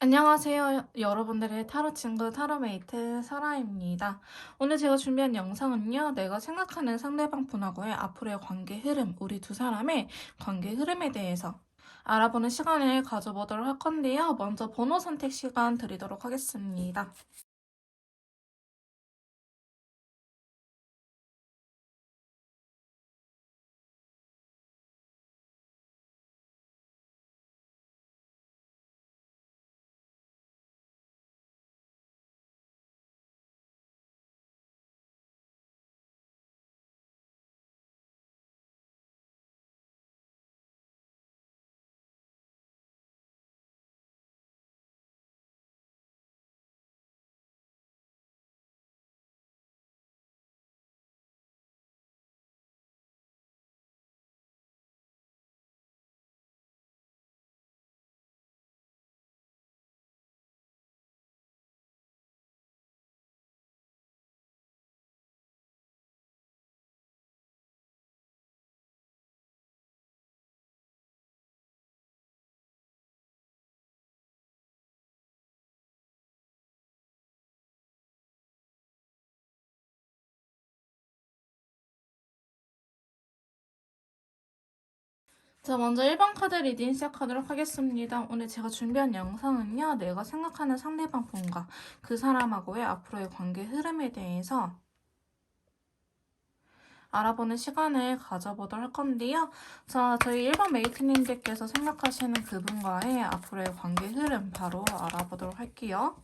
안녕하세요. 여러분들의 타로 친구 타로메이트 사라입니다. 오늘 제가 준비한 영상은요. 내가 생각하는 상대방 분하고의 앞으로의 관계 흐름, 우리 두 사람의 관계 흐름에 대해서 알아보는 시간을 가져보도록 할 건데요. 먼저 번호 선택 시간 드리도록 하겠습니다. 자, 먼저 1번 카드 리딩 시작하도록 하겠습니다. 오늘 제가 준비한 영상은요. 내가 생각하는 상대방 분과 그 사람하고의 앞으로의 관계 흐름에 대해서 알아보는 시간을 가져보도록 할 건데요. 자, 저희 1번 메이트님들께서 생각하시는 그분과의 앞으로의 관계 흐름 바로 알아보도록 할게요.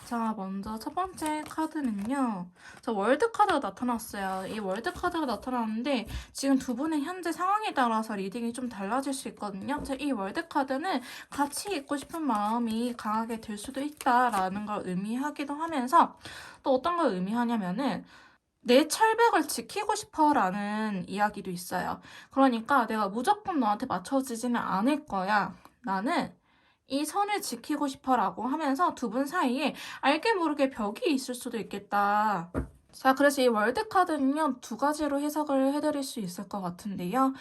자, 먼저 첫 번째 카드는요. 자, 월드 카드가 나타났어요. 이 월드 카드가 나타났는데 지금 두 분의 현재 상황에 따라서 리딩이 좀 달라질 수 있거든요. 자, 이 월드 카드는 같이 있고 싶은 마음이 강하게 들 수도 있다라는 걸 의미하기도 하면서 또 어떤 걸 의미하냐면은 내 철벽을 지키고 싶어 라는 이야기도 있어요. 그러니까 내가 무조건 너한테 맞춰지지는 않을 거야. 나는 이 선을 지키고 싶어 라고 하면서 두 분 사이에 알게 모르게 벽이 있을 수도 있겠다. 자, 그래서 이 월드카드는요, 두 가지로 해석을 해드릴 수 있을 것 같은데요.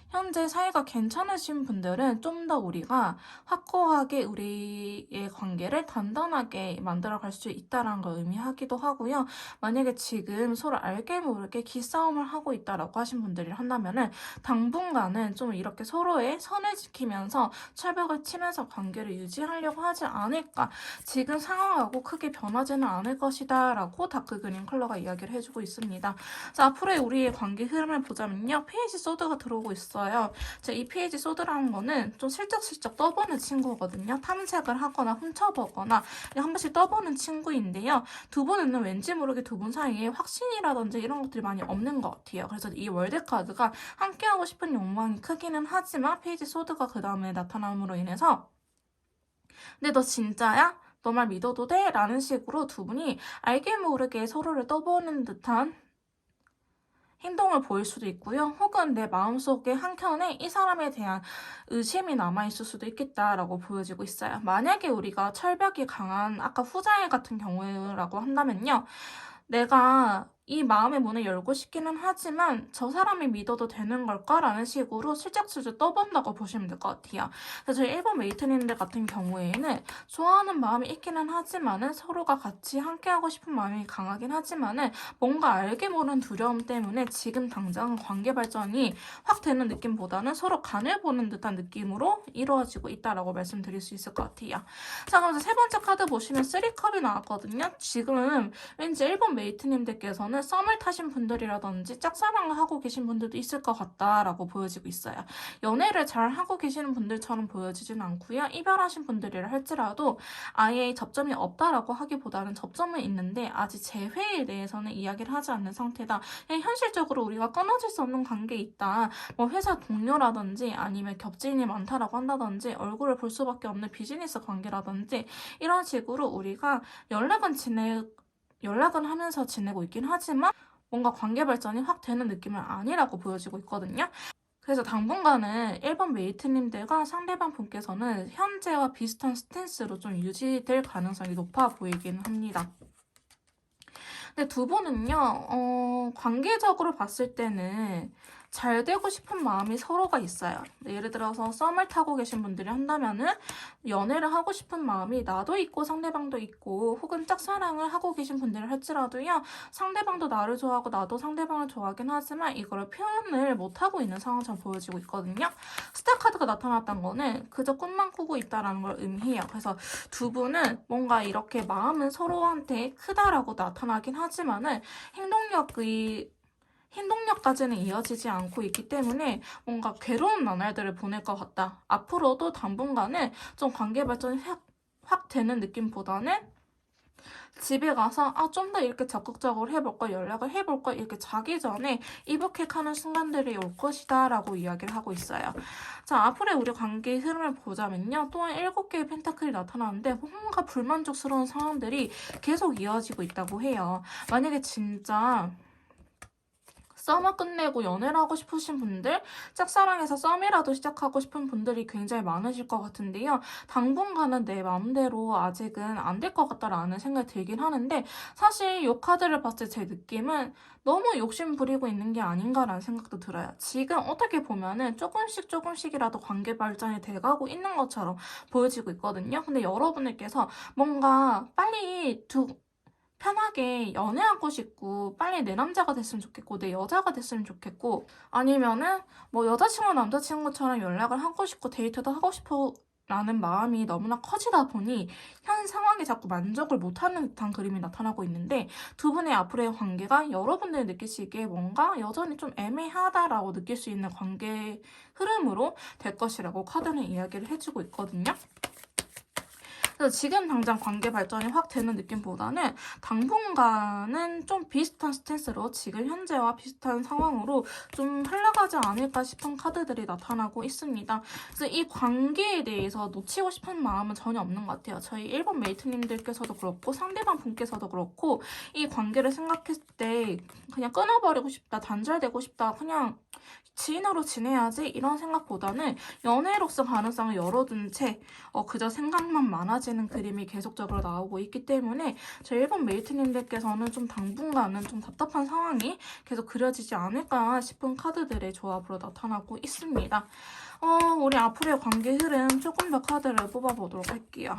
현재 사이가 괜찮으신 분들은 좀 더 우리가 확고하게 우리의 관계를 단단하게 만들어갈 수 있다는 걸 의미하기도 하고요. 만약에 지금 서로 알게 모르게 기싸움을 하고 있다라고 하신 분들이 한다면은 당분간은 좀 이렇게 서로의 선을 지키면서 철벽을 치면서 관계를 유지하려고 하지 않을까. 지금 상황하고 크게 변하지는 않을 것이다 라고 다크 그린 컬러가 이야기를 해주고 있습니다. 자, 앞으로의 우리의 관계 흐름을 보자면요. 페이지 소드가 들어오고 있어요. 자, 이 페이지 소드라는 거는 좀 슬쩍슬쩍 떠보는 친구거든요. 탐색을 하거나 훔쳐보거나 한 번씩 떠보는 친구인데요. 두 분은 왠지 모르게 두 분 사이에 확신이라든지 이런 것들이 많이 없는 것 같아요. 그래서 이 월드카드가 함께하고 싶은 욕망이 크기는 하지만 페이지 소드가 그 다음에 나타남으로 인해서 근데 너 진짜야? 너 말 믿어도 돼? 라는 식으로 두 분이 알게 모르게 서로를 떠보는 듯한 행동을 보일 수도 있고요. 혹은 내 마음속에 한켠에 이 사람에 대한 의심이 남아있을 수도 있겠다라고 보여지고 있어요. 만약에 우리가 철벽이 강한 아까 후자의 같은 경우라고 한다면요. 내가 이 마음의 문을 열고 싶기는 하지만 저 사람이 믿어도 되는 걸까라는 식으로 슬쩍슬쩍 떠본다고 보시면 될 것 같아요. 그래서 저희 일본 메이트님들 같은 경우에는 좋아하는 마음이 있기는 하지만은 서로가 같이 함께하고 싶은 마음이 강하긴 하지만은 뭔가 알게 모르는 두려움 때문에 지금 당장 관계 발전이 확 되는 느낌보다는 서로 간을 보는 듯한 느낌으로 이루어지고 있다라고 말씀드릴 수 있을 것 같아요. 자, 그럼 세 번째 카드 보시면 3컵이 나왔거든요. 지금 왠지 일본 메이트님들께서는 썸을 타신 분들이라든지 짝사랑을 하고 계신 분들도 있을 것 같다라고 보여지고 있어요. 연애를 잘 하고 계시는 분들처럼 보여지진 않고요. 이별하신 분들이라 할지라도 아예 접점이 없다라고 하기보다는 접점은 있는데 아직 재회에 대해서는 이야기를 하지 않는 상태다. 그냥 현실적으로 우리가 끊어질 수 없는 관계에 있다. 뭐 회사 동료라든지 아니면 겹친이 많다라고 한다든지 얼굴을 볼 수밖에 없는 비즈니스 관계라든지 이런 식으로 우리가 연락은 하면서 지내고 있긴 하지만 뭔가 관계 발전이 확 되는 느낌은 아니라고 보여지고 있거든요. 그래서 당분간은 1번 메이트님들과 상대방 분께서는 현재와 비슷한 스탠스로 좀 유지될 가능성이 높아 보이긴 합니다. 근데 두 분은요, 관계적으로 봤을 때는 잘 되고 싶은 마음이 서로가 있어요. 예를 들어서 썸을 타고 계신 분들이 한다면은 연애를 하고 싶은 마음이 나도 있고 상대방도 있고 혹은 짝사랑을 하고 계신 분들을 할지라도요. 상대방도 나를 좋아하고 나도 상대방을 좋아하긴 하지만 이거를 표현을 못하고 있는 상황처럼 보여지고 있거든요. 스타카드가 나타났던 거는 그저 꿈만 꾸고 있다라는 걸 의미해요. 그래서 두 분은 뭔가 이렇게 마음은 서로한테 크다라고 나타나긴 하지만은 행동력까지는 이어지지 않고 있기 때문에 뭔가 괴로운 나날들을 보낼 것 같다. 앞으로도 당분간은 좀 관계 발전이 확 되는 느낌보다는 집에 가서 좀 더 이렇게 적극적으로 해볼걸, 연락을 해볼걸 이렇게 자기 전에 이북해하는 순간들이 올 것이다 라고 이야기를 하고 있어요. 자, 앞으로의 우리 관계의 흐름을 보자면요. 또한 7개의 펜타클이 나타나는데 뭔가 불만족스러운 상황들이 계속 이어지고 있다고 해요. 만약에 진짜 썸을 끝내고 연애를 하고 싶으신 분들, 짝사랑해서 썸이라도 시작하고 싶은 분들이 굉장히 많으실 것 같은데요. 당분간은 내 마음대로 아직은 안 될 것 같다라는 생각이 들긴 하는데 사실 이 카드를 봤을 때 제 느낌은 너무 욕심 부리고 있는 게 아닌가라는 생각도 들어요. 지금 어떻게 보면은 조금씩이라도 관계 발전이 돼가고 있는 것처럼 보여지고 있거든요. 근데 여러분들께서 뭔가 빨리 편하게 연애하고 싶고 빨리 내 남자가 됐으면 좋겠고 내 여자가 됐으면 좋겠고 아니면은 뭐 여자친구 남자친구처럼 연락을 하고 싶고 데이트도 하고 싶어 라는 마음이 너무나 커지다 보니 현 상황에 자꾸 만족을 못하는 듯한 그림이 나타나고 있는데 두 분의 앞으로의 관계가 여러분들이 느끼시기에 뭔가 여전히 좀 애매하다라고 느낄 수 있는 관계 흐름으로 될 것이라고 카드는 이야기를 해주고 있거든요. 그래서 지금 당장 관계 발전이 확 되는 느낌보다는 당분간은 좀 비슷한 스탠스로 지금 현재와 비슷한 상황으로 좀 흘러가지 않을까 싶은 카드들이 나타나고 있습니다. 그래서 이 관계에 대해서 놓치고 싶은 마음은 전혀 없는 것 같아요. 저희 일본 메이트님들께서도 그렇고 상대방 분께서도 그렇고 이 관계를 생각했을 때 그냥 끊어버리고 싶다, 단절되고 싶다, 그냥 지인으로 지내야지 이런 생각보다는 연애로서 가능성을 열어둔 채 그저 생각만 많아지는 그림이 계속적으로 나오고 있기 때문에 저희 일본 메이트님들께서는 좀 당분간은 좀 답답한 상황이 계속 그려지지 않을까 싶은 카드들의 조합으로 나타나고 있습니다. 우리 앞으로의 관계 흐름 조금 더 카드를 뽑아보도록 할게요.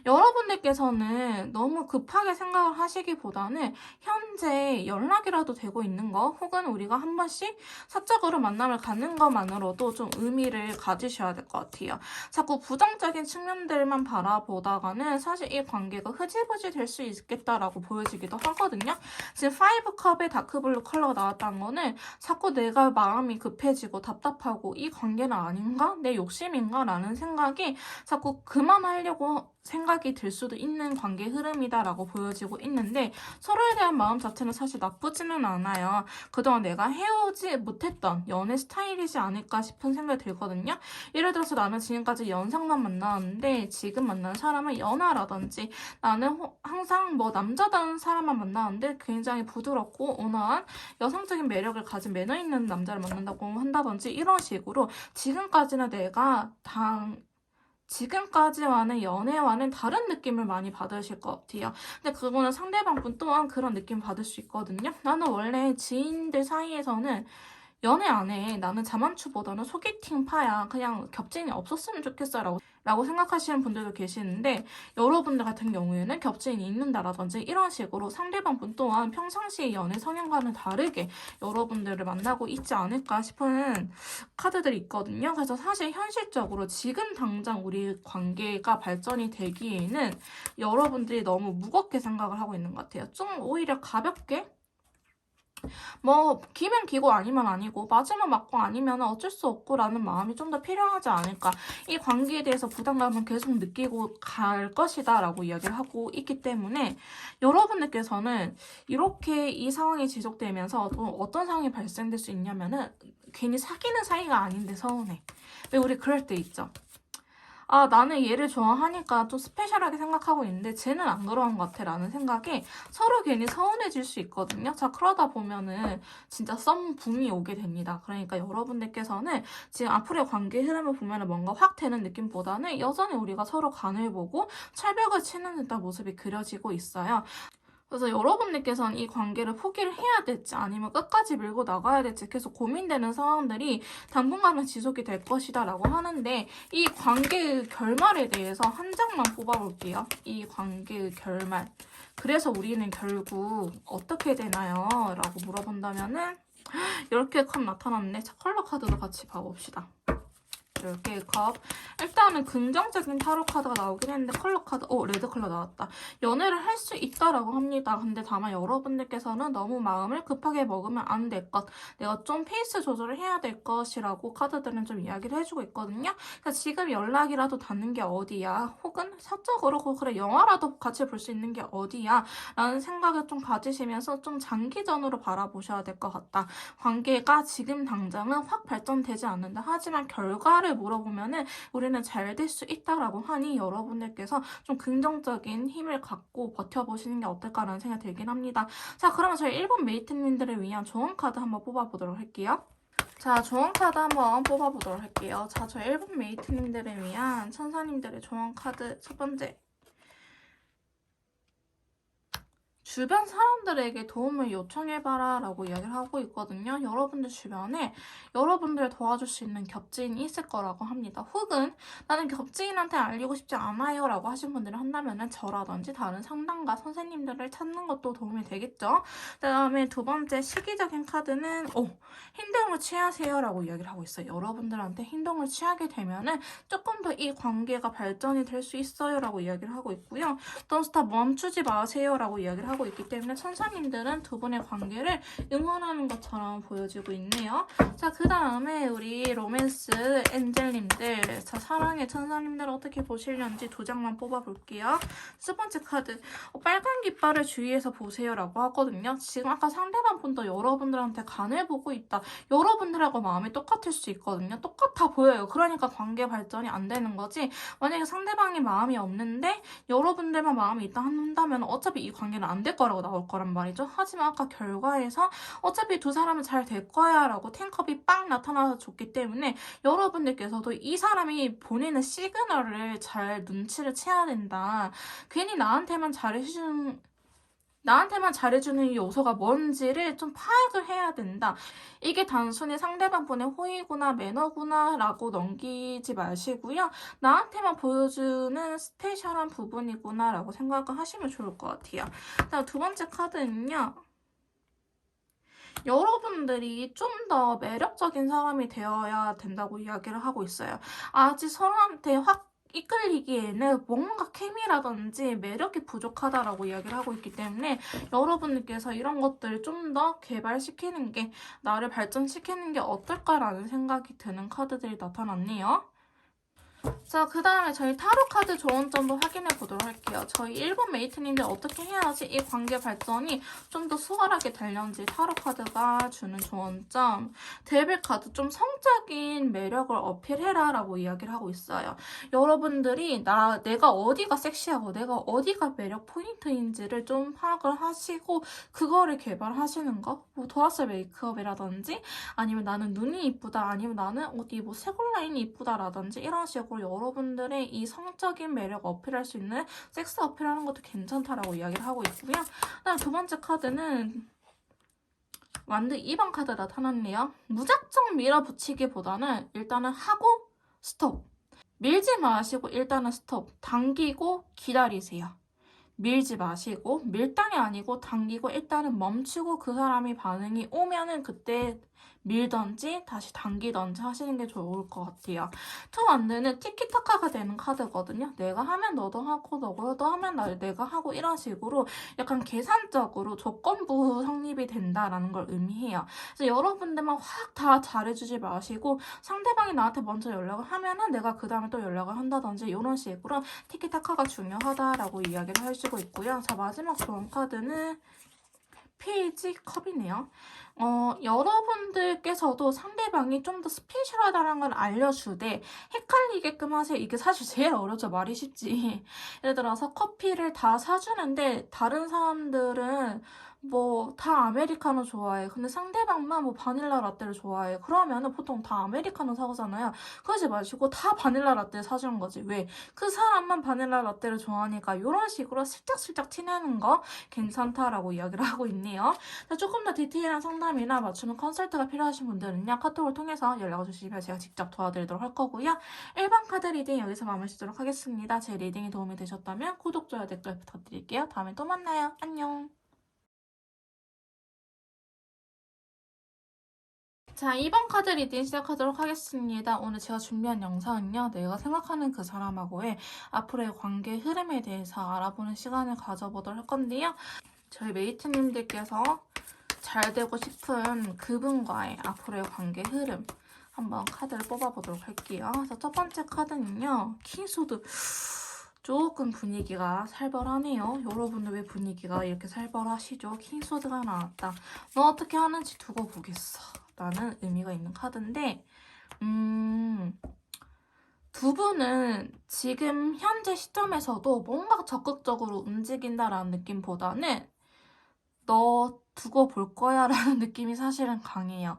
여러분들께서는 너무 급하게 생각을 하시기보다는 현재 연락이라도 되고 있는 거 혹은 우리가 한 번씩 사적으로 만남을 갖는 것만으로도 좀 의미를 가지셔야 될 것 같아요. 자꾸 부정적인 측면들만 바라보다가는 사실 이 관계가 흐지부지 될 수 있겠다라고 보여지기도 하거든요. 지금 5컵의 다크블루 컬러가 나왔다는 거는 자꾸 내가 마음이 급해지고 답답하고 이 관계는 아닌가? 내 욕심인가? 라는 생각이 자꾸 그만하려고 생각이 들 수도 있는 관계 흐름이다라고 보여지고 있는데 서로에 대한 마음 자체는 사실 나쁘지는 않아요. 그동안 내가 해오지 못했던 연애 스타일이지 않을까 싶은 생각이 들거든요. 예를 들어서 나는 지금까지 연상만 만나왔는데 지금 만나는 사람은 연하라든지 나는 항상 뭐 남자다운 사람만 만나는데 굉장히 부드럽고 온화한 여성적인 매력을 가진 매너 있는 남자를 만난다고 한다든지 이런 식으로 지금까지와는 연애와는 다른 느낌을 많이 받으실 것 같아요. 근데 그거는 상대방분 또한 그런 느낌 받을 수 있거든요. 나는 원래 지인들 사이에서는 연애 안 해. 나는 자만추보다는 소개팅 파야. 그냥 겹친이 없었으면 좋겠어. 라고 생각하시는 분들도 계시는데 여러분들 같은 경우에는 겹친이 있는다라든지 이런 식으로 상대방 분 또한 평상시 연애 성향과는 다르게 여러분들을 만나고 있지 않을까 싶은 카드들이 있거든요. 그래서 사실 현실적으로 지금 당장 우리 관계가 발전이 되기에는 여러분들이 너무 무겁게 생각을 하고 있는 것 같아요. 좀 오히려 가볍게 뭐 기면 기고 아니면 아니고 맞으면 맞고 아니면 어쩔 수 없고라는 마음이 좀 더 필요하지 않을까. 이 관계에 대해서 부담감은 계속 느끼고 갈 것이다 라고 이야기를 하고 있기 때문에 여러분들께서는 이렇게 이 상황이 지속되면서 또 어떤 상황이 발생될 수 있냐면은 괜히 사귀는 사이가 아닌데 서운해. 왜 우리 그럴 때 있죠. 나는 얘를 좋아하니까 좀 스페셜하게 생각하고 있는데 쟤는 안 그러는 것 같아 라는 생각에 서로 괜히 서운해질 수 있거든요. 자, 그러다 보면은 진짜 썸 붐이 오게 됩니다. 그러니까 여러분들께서는 지금 앞으로의 관계 흐름을 보면은 뭔가 확 되는 느낌보다는 여전히 우리가 서로 간을 보고 철벽을 치는 듯한 모습이 그려지고 있어요. 그래서 여러분들께서는 이 관계를 포기를 해야 될지 아니면 끝까지 밀고 나가야 될지 계속 고민되는 상황들이 당분간은 지속이 될 것이다 라고 하는데, 이 관계의 결말에 대해서 한 장만 뽑아볼게요. 이 관계의 결말. 그래서 우리는 결국 어떻게 되나요? 라고 물어본다면은 이렇게 컵 나타났네. 자, 컬러 카드도 같이 봐봅시다. 이렇게 컵. 일단은 긍정적인 타로 카드가 나오긴 했는데 컬러 카드, 레드 컬러 나왔다. 연애를 할 수 있다라고 합니다. 근데 다만 여러분들께서는 너무 마음을 급하게 먹으면 안 될 것, 내가 좀 페이스 조절을 해야 될 것이라고 카드들은 좀 이야기를 해주고 있거든요. 그러니까 지금 연락이라도 닿는 게 어디야? 혹은 사적으로 그래 영화라도 같이 볼 수 있는 게 어디야? 라는 생각을 좀 가지시면서 좀 장기전으로 바라보셔야 될 것 같다. 관계가 지금 당장은 확 발전되지 않는다. 하지만 결과를 물어보면은 우리는 잘 될 수 있다라고 하니 여러분들께서 좀 긍정적인 힘을 갖고 버텨보시는 게 어떨까라는 생각이 들긴 합니다. 자, 그러면 저희 1번 메이트님들을 위한 조언 카드 한번 뽑아보도록 할게요. 자, 조언 카드 한번 뽑아보도록 할게요. 자, 저희 1번 메이트님들을 위한 천사님들의 조언 카드 첫 번째. 주변 사람들에게 도움을 요청해봐라 라고 이야기를 하고 있거든요. 여러분들 주변에 여러분들 도와줄 수 있는 겹지인이 있을 거라고 합니다. 혹은 나는 겹지인한테 알리고 싶지 않아요 라고 하신 분들이 한다면 저라든지 다른 상담가 선생님들을 찾는 것도 도움이 되겠죠. 그 다음에 두 번째 시기적인 카드는 행동을 취하세요 라고 이야기를 하고 있어요. 여러분들한테 행동을 취하게 되면은 조금 더 이 관계가 발전이 될 수 있어요 라고 이야기를 하고 있고요. 던스타 멈추지 마세요 라고 이야기를 하고 있기 때문에 천사님들은 두 분의 관계를 응원하는 것처럼 보여지고 있네요. 자, 그 다음에 우리 로맨스 엔젤님들, 자, 사랑의 천사님들 어떻게 보시려는지 두 장만 뽑아볼게요. 첫 번째 카드, 빨간 깃발을 주의해서 보세요 라고 하거든요. 지금 아까 상대방 분도 여러분들한테 간을 보고 있다. 여러분들하고 마음이 똑같을 수 있거든요. 똑같아 보여요. 그러니까 관계 발전이 안 되는 거지. 만약에 상대방이 마음이 없는데 여러분들만 마음이 있다 한다면 어차피 이 관계는 안 될 거라고 나올 거란 말이죠. 하지만 아까 결과에서 어차피 두 사람은 잘 될 거야 라고 텐컵이 빵 나타나서 줬기 때문에 여러분들께서도 이 사람이 보내는 시그널을 잘 눈치를 채야 된다. 괜히 나한테만 잘해주는 이 요소가 뭔지를 좀 파악을 해야 된다. 이게 단순히 상대방분의 호의구나 매너구나 라고 넘기지 마시고요. 나한테만 보여주는 스페셜한 부분이구나 라고 생각을 하시면 좋을 것 같아요. 자, 두 번째 카드는요. 여러분들이 좀 더 매력적인 사람이 되어야 된다고 이야기를 하고 있어요. 아직 서로한테 확 이끌리기에는 뭔가 케미라든지 매력이 부족하다라고 이야기를 하고 있기 때문에 여러분들께서 이런 것들을 좀 더 개발시키는 게, 나를 발전시키는 게 어떨까라는 생각이 드는 카드들이 나타났네요. 자, 그 다음에 저희 타로 카드 조언점도 확인해 보도록 할게요. 저희 1번 메이트님들 어떻게 해야지 이 관계 발전이 좀 더 수월하게 되는지 타로 카드가 주는 조언점. 데빌 카드, 좀 성적인 매력을 어필해라 라고 이야기를 하고 있어요. 여러분들이 내가 어디가 섹시하고 내가 어디가 매력 포인트인지를 좀 파악을 하시고 그거를 개발하시는 거. 뭐 도화살 메이크업이라든지 아니면 나는 눈이 이쁘다, 아니면 나는 어디 뭐 쇄골 라인이 이쁘다라든지 이런 식으로 여러분들의 이 성적인 매력 어필할 수 있는 섹스 어필하는 것도 괜찮다라고 이야기를 하고 있고요. 그다음 두 번째 카드는 완드 2번 카드 나타났네요. 무작정 밀어붙이기보다는 일단은 하고 스톱. 밀지 마시고 일단은 스톱. 당기고 기다리세요. 밀지 마시고, 밀당이 아니고 당기고 일단은 멈추고 그 사람이 반응이 오면은 그때 밀던지 다시 당기던지 하시는 게 좋을 것 같아요. 투 완드는 티키타카가 되는 카드거든요. 내가 하면 너도 하고 너도 하면 내가 하고 이런 식으로 약간 계산적으로 조건부 성립이 된다라는 걸 의미해요. 그래서 여러분들만 확 다 잘해주지 마시고 상대방이 나한테 먼저 연락을 하면은 내가 그 다음에 또 연락을 한다든지 이런 식으로 티키타카가 중요하다라고 이야기를 해주고 있고요. 자, 마지막 조언 카드는 페이지 컵이네요. 여러분들께서도 상대방이 좀 더 스페셜하다는 걸 알려주되 헷갈리게끔 하세요. 이게 사실 제일 어렵죠. 말이 쉽지. 예를 들어서 커피를 다 사주는데 다른 사람들은 뭐 다 아메리카노 좋아해. 근데 상대방만 뭐 바닐라 라떼를 좋아해. 그러면은 보통 다 아메리카노 사오잖아요. 그러지 마시고 다 바닐라 라떼 사주는 거지. 왜? 그 사람만 바닐라 라떼를 좋아하니까 이런 식으로 슬쩍슬쩍 티내는 거 괜찮다라고 이야기를 하고 있네요. 자, 조금 더 디테일한 상담이나 맞춤 컨설트가 필요하신 분들은요, 카톡을 통해서 연락을 주시면 제가 직접 도와드리도록 할 거고요. 1번 카드 리딩 여기서 마무리하도록 하겠습니다. 제 리딩이 도움이 되셨다면 구독, 좋아요, 댓글 부탁드릴게요. 다음에 또 만나요. 안녕. 자, 2번 카드 리딩 시작하도록 하겠습니다. 오늘 제가 준비한 영상은요, 내가 생각하는 그 사람하고의 앞으로의 관계 흐름에 대해서 알아보는 시간을 가져보도록 할 건데요. 저희 메이트님들께서 잘 되고 싶은 그분과의 앞으로의 관계 흐름 한번 카드를 뽑아보도록 할게요. 그래서 첫 번째 카드는요, 킹소드. 조금 분위기가 살벌하네요. 여러분들 왜 분위기가 이렇게 살벌하시죠? 킹소드가 나왔다. 너 어떻게 하는지 두고 보겠어. 라는 의미가 있는 카드인데 두 분은 지금 현재 시점에서도 뭔가 적극적으로 움직인다라는 느낌보다는 너 두고 볼 거야 라는 느낌이 사실은 강해요.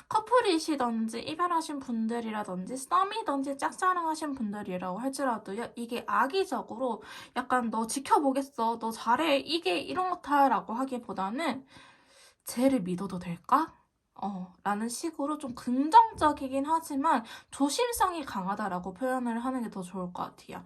커플이시던지 이별하신 분들이라든지 썸이던지 짝사랑하신 분들이라고 할지라도요. 이게 악의적으로 약간 너 지켜보겠어. 너 잘해. 이게 이런 거다라고 하기보다는 쟤를 믿어도 될까? 라는 식으로 좀 긍정적이긴 하지만 조심성이 강하다라고 표현을 하는 게 더 좋을 것 같아요.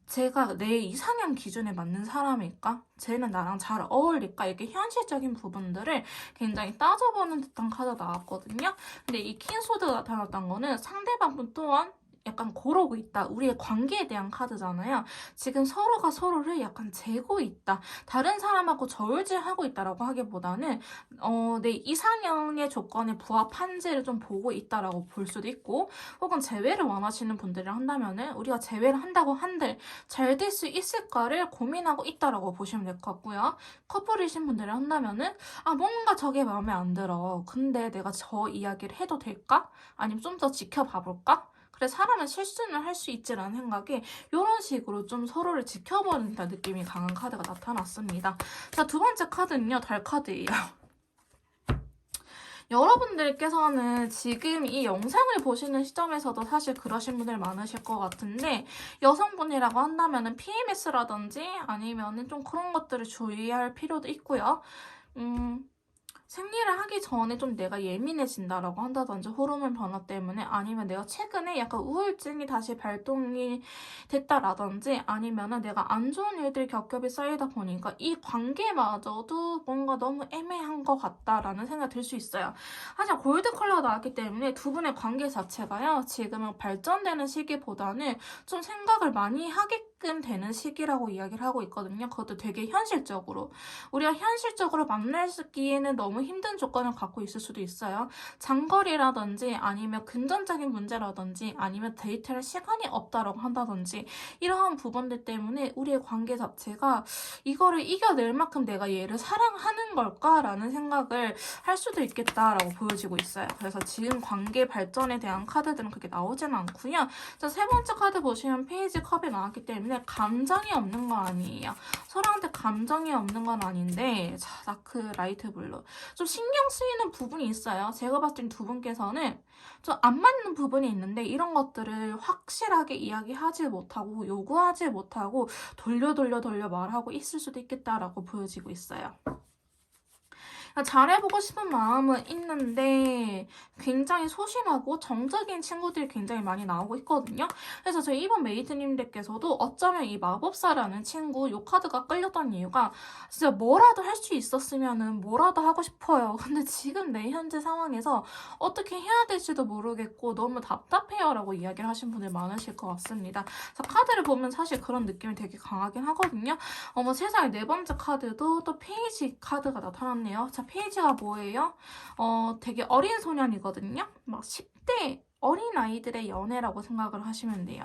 제가 내 이상형 기준에 맞는 사람일까? 쟤는 나랑 잘 어울릴까? 이렇게 현실적인 부분들을 굉장히 따져보는 듯한 카드가 나왔거든요. 근데 이 킹소드가 나타났던 거는 상대방분 또한 약간 고르고 있다. 우리의 관계에 대한 카드잖아요. 지금 서로가 서로를 약간 재고 있다. 다른 사람하고 저울질하고 있다라고 하기보다는 내 이상형의 조건에 부합한지를 좀 보고 있다라고 볼 수도 있고 혹은 재회를 원하시는 분들을 한다면은 우리가 재회를 한다고 한들 잘 될 수 있을까를 고민하고 있다라고 보시면 될 것 같고요. 커플이신 분들을 한다면은 뭔가 저게 마음에 안 들어. 근데 내가 저 이야기를 해도 될까? 아니면 좀 더 지켜봐 볼까? 그래 사람은 실수는 할 수 있지라는 생각에 이런 식으로 좀 서로를 지켜보는 느낌이 강한 카드가 나타났습니다. 자, 두 번째 카드는요. 달 카드예요. 여러분들께서는 지금 이 영상을 보시는 시점에서도 사실 그러신 분들 많으실 것 같은데 여성분이라고 한다면 PMS라든지 아니면 좀 그런 것들을 주의할 필요도 있고요. 생리를 하기 전에 좀 내가 예민해진다라고 한다든지 호르몬 변화 때문에 아니면 내가 최근에 약간 우울증이 다시 발동이 됐다라든지 아니면은 내가 안 좋은 일들이 겹겹이 쌓이다 보니까 이 관계마저도 뭔가 너무 애매한 것 같다라는 생각이 들 수 있어요. 하지만 골드 컬러가 나왔기 때문에 두 분의 관계 자체가요. 지금은 발전되는 시기보다는 좀 생각을 많이 하게끔 되는 시기라고 이야기를 하고 있거든요. 그것도 되게 현실적으로. 우리가 현실적으로 만나기에는 너무 힘든 조건을 갖고 있을 수도 있어요. 장거리라든지 아니면 금전적인 문제라든지 아니면 데이트할 시간이 없다라고 한다든지 이러한 부분들 때문에 우리의 관계 자체가 이거를 이겨낼 만큼 내가 얘를 사랑하는 걸까라는 생각을 할 수도 있겠다라고 보여지고 있어요. 그래서 지금 관계 발전에 대한 카드들은 그렇게 나오지는 않고요. 자, 세 번째 카드 보시면 페이지 컵이 나왔기 때문에 감정이 없는 거 아니에요. 서로한테 감정이 없는 건 아닌데 자, 다크 라이트 블루 좀 신경 쓰이는 부분이 있어요. 제가 봤을 땐 두 분께서는 좀 안 맞는 부분이 있는데 이런 것들을 확실하게 이야기하지 못하고 요구하지 못하고 돌려 말하고 있을 수도 있겠다라고 보여지고 있어요. 잘해보고 싶은 마음은 있는데 굉장히 소심하고 정적인 친구들이 굉장히 많이 나오고 있거든요. 그래서 저희 2번 메이트님들께서도 어쩌면 이 마법사라는 친구 요 카드가 끌렸던 이유가 진짜 뭐라도 할 수 있었으면은 뭐라도 하고 싶어요. 근데 지금 내 현재 상황에서 어떻게 해야 될지도 모르겠고 너무 답답해요 라고 이야기를 하신 분들 많으실 것 같습니다. 카드를 보면 사실 그런 느낌이 되게 강하긴 하거든요. 어머 세상에 네 번째 카드도 또 페이지 카드가 나타났네요. 자, 페이지가 뭐예요? 되게 어린 소년이거든요. 막 10대 어린 아이들의 연애라고 생각을 하시면 돼요.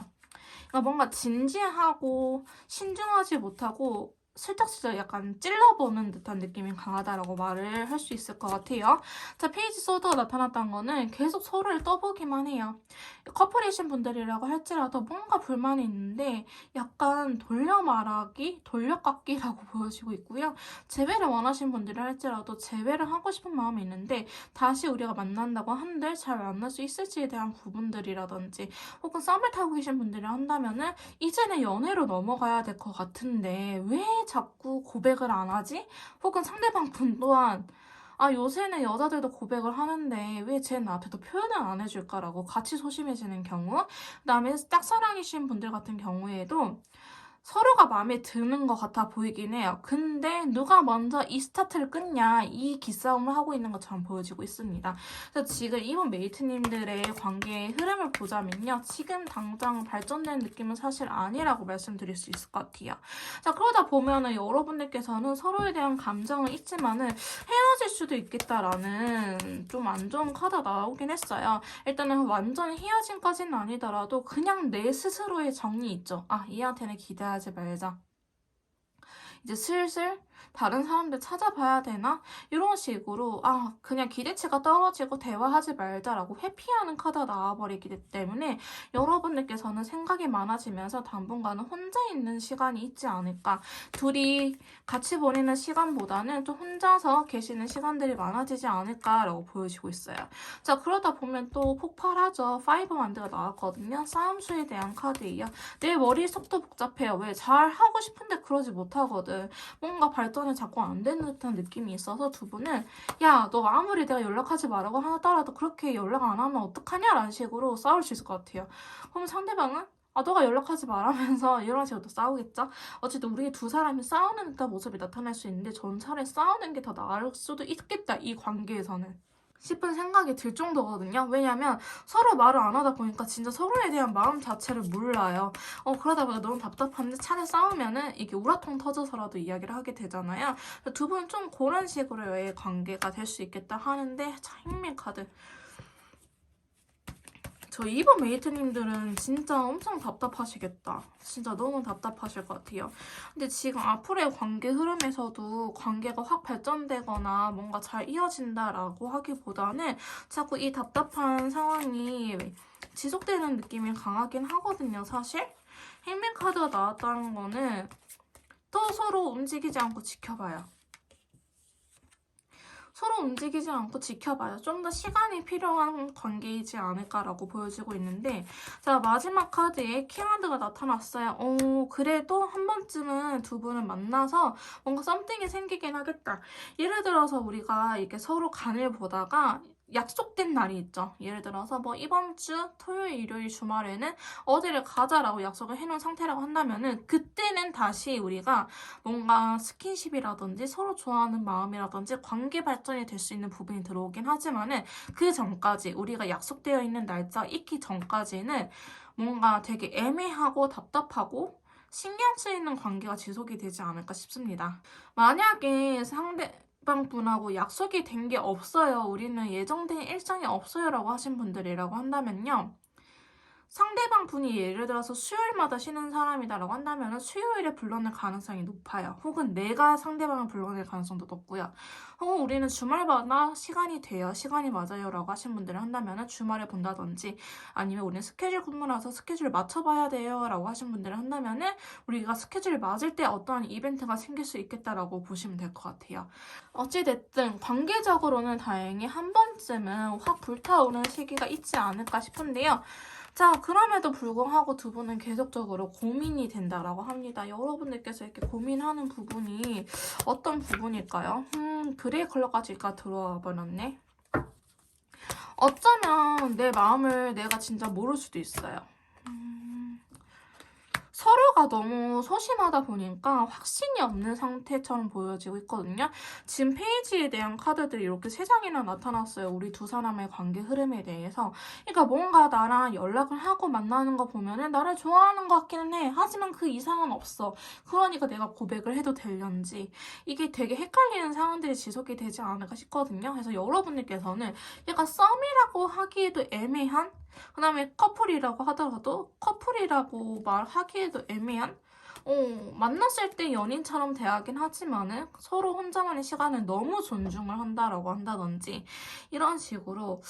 그러니까 뭔가 진지하고 신중하지 못하고 슬쩍슬쩍 약간 찔러보는 듯한 느낌이 강하다라고 말을 할 수 있을 것 같아요. 자, 페이지 소드가 나타났다는 거는 계속 서로를 떠보기만 해요. 커플이신 분들이라고 할지라도 뭔가 불만이 있는데 약간 돌려 말하기, 돌려깎기라고 보여지고 있고요. 재회를 원하신 분들이 할지라도 재회를 하고 싶은 마음이 있는데 다시 우리가 만난다고 한들 잘 만날 수 있을지에 대한 부분들이라든지 혹은 썸을 타고 계신 분들이 한다면은 이제는 연애로 넘어가야 될 것 같은데 왜 자꾸 고백을 안 하지? 혹은 상대방 분 또한 아, 요새는 여자들도 고백을 하는데 왜 쟤 나한테도 표현을 안 해줄까라고 같이 소심해지는 경우. 그다음에 짝사랑이신 분들 같은 경우에도 서로가 마음에 드는 것 같아 보이긴 해요. 근데 누가 먼저 이 스타트를 끊냐 이 기싸움을 하고 있는 것처럼 보여지고 있습니다. 그래서 지금 이번 메이트님들의 관계의 흐름을 보자면요. 지금 당장 발전되는 느낌은 사실 아니라고 말씀드릴 수 있을 것 같아요. 자, 그러다 보면은 여러분들께서는 서로에 대한 감정은 있지만은 헤어질 수도 있겠다라는 좀 안 좋은 카드가 나오긴 했어요. 일단은 완전 헤어짐까지는 아니더라도 그냥 내 스스로의 정리 있죠. 아, 얘한테는 기대하지 말자. 이제 슬슬 다른 사람들 찾아봐야 되나? 이런 식으로 아 그냥 기대치가 떨어지고 대화하지 말자라고 회피하는 카드가 나와버리기 때문에 여러분들께서는 생각이 많아지면서 당분간은 혼자 있는 시간이 있지 않을까. 둘이 같이 보내는 시간보다는 좀 혼자서 계시는 시간들이 많아지지 않을까라고 보여지고 있어요. 자, 그러다 보면 또 폭발하죠. 파이브 만드가 나왔거든요. 싸움수에 대한 카드예요. 내 머릿속도 복잡해요. 왜? 잘 하고 싶은데 그러지 못하거든. 뭔가 발전이 자꾸 안 되는 듯한 느낌이 있어서 두 분은 야, 너 아무리 내가 연락하지 말라고 하더라도 그렇게 연락 안 하면 어떡하냐? 라는 식으로 싸울 수 있을 것 같아요. 그럼 상대방은 아, 너가 연락하지 말하면서 이런 식으로 또 싸우겠죠? 어쨌든 우리 두 사람이 싸우는 듯한 모습이 나타날 수 있는데 전 차라리 싸우는 게 더 나을 수도 있겠다. 이 관계에서는. 싶은 생각이 들 정도거든요. 왜냐면 서로 말을 안 하다 보니까 진짜 서로에 대한 마음 자체를 몰라요. 그러다 보니까 너무 답답한데 차라리 싸우면은 이게 우라통 터져서라도 이야기를 하게 되잖아요. 두 분은 좀 그런 식으로의 관계가 될 수 있겠다 하는데 자, 힐링 카드. 저 이번 메이트님들은 진짜 엄청 답답하시겠다. 진짜 너무 답답하실 것 같아요. 근데 지금 앞으로의 관계 흐름에서도 관계가 확 발전되거나 뭔가 잘 이어진다라고 하기보다는 자꾸 이 답답한 상황이 지속되는 느낌이 강하긴 하거든요, 사실. 힐링 카드가 나왔다는 거는 또 서로 움직이지 않고 지켜봐요. 서로 움직이지 않고 지켜봐요. 좀 더 시간이 필요한 관계이지 않을까라고 보여지고 있는데 자, 마지막 카드에 키워드가 나타났어요. 그래도 한 번쯤은 두 분을 만나서 뭔가 썸띵이 생기긴 하겠다. 예를 들어서 우리가 이렇게 서로 간을 보다가 약속된 날이 있죠. 예를 들어서 뭐 이번 주 토요일, 일요일, 주말에는 어디를 가자라고 약속을 해놓은 상태라고 한다면은 그때는 다시 우리가 뭔가 스킨십이라든지 서로 좋아하는 마음이라든지 관계 발전이 될 수 있는 부분이 들어오긴 하지만은 그 전까지 우리가 약속되어 있는 날짜 있기 전까지는 뭔가 되게 애매하고 답답하고 신경 쓰이는 관계가 지속이 되지 않을까 싶습니다. 만약에 상대방분하고 약속이 된 게 없어요. 우리는 예정된 일정이 없어요. 라고 하신 분들이라고 한다면요. 상대방 분이 예를 들어서 수요일마다 쉬는 사람이다라고 한다면 수요일에 불러낼 가능성이 높아요. 혹은 내가 상대방을 불러낼 가능성도 높고요. 혹은 우리는 주말마다 시간이 돼요. 시간이 맞아요. 라고 하신 분들을 한다면 주말에 본다든지 아니면 우리는 스케줄 근무라서 스케줄을 맞춰봐야 돼요. 라고 하신 분들을 한다면 우리가 스케줄이 맞을 때 어떠한 이벤트가 생길 수 있겠다라고 보시면 될 것 같아요. 어찌됐든 관계적으로는 다행히 한 번쯤은 확 불타오르는 시기가 있지 않을까 싶은데요. 자, 그럼에도 불구하고 두 분은 계속적으로 고민이 된다라고 합니다. 여러분들께서 이렇게 고민하는 부분이 어떤 부분일까요? 그레이 컬러까지가 들어와 버렸네. 어쩌면 내 마음을 내가 진짜 모를 수도 있어요. 서로가 너무 소심하다 보니까 확신이 없는 상태처럼 보여지고 있거든요. 지금 페이지에 대한 카드들이 이렇게 3장이나 나타났어요. 우리 두 사람의 관계 흐름에 대해서. 그러니까 뭔가 나랑 연락을 하고 만나는 거 보면은 나를 좋아하는 것 같기는 해. 하지만 그 이상은 없어. 그러니까 내가 고백을 해도 되려는지. 이게 되게 헷갈리는 상황들이 지속이 되지 않을까 싶거든요. 그래서 여러분들께서는 약간 썸이라고 하기에도 애매한 그 다음에 커플이라고 하더라도 커플이라고 말하기에도 애매한 만났을 때 연인처럼 대하긴 하지만은 서로 혼자만의 시간을 너무 존중을 한다라고 한다든지 이런 식으로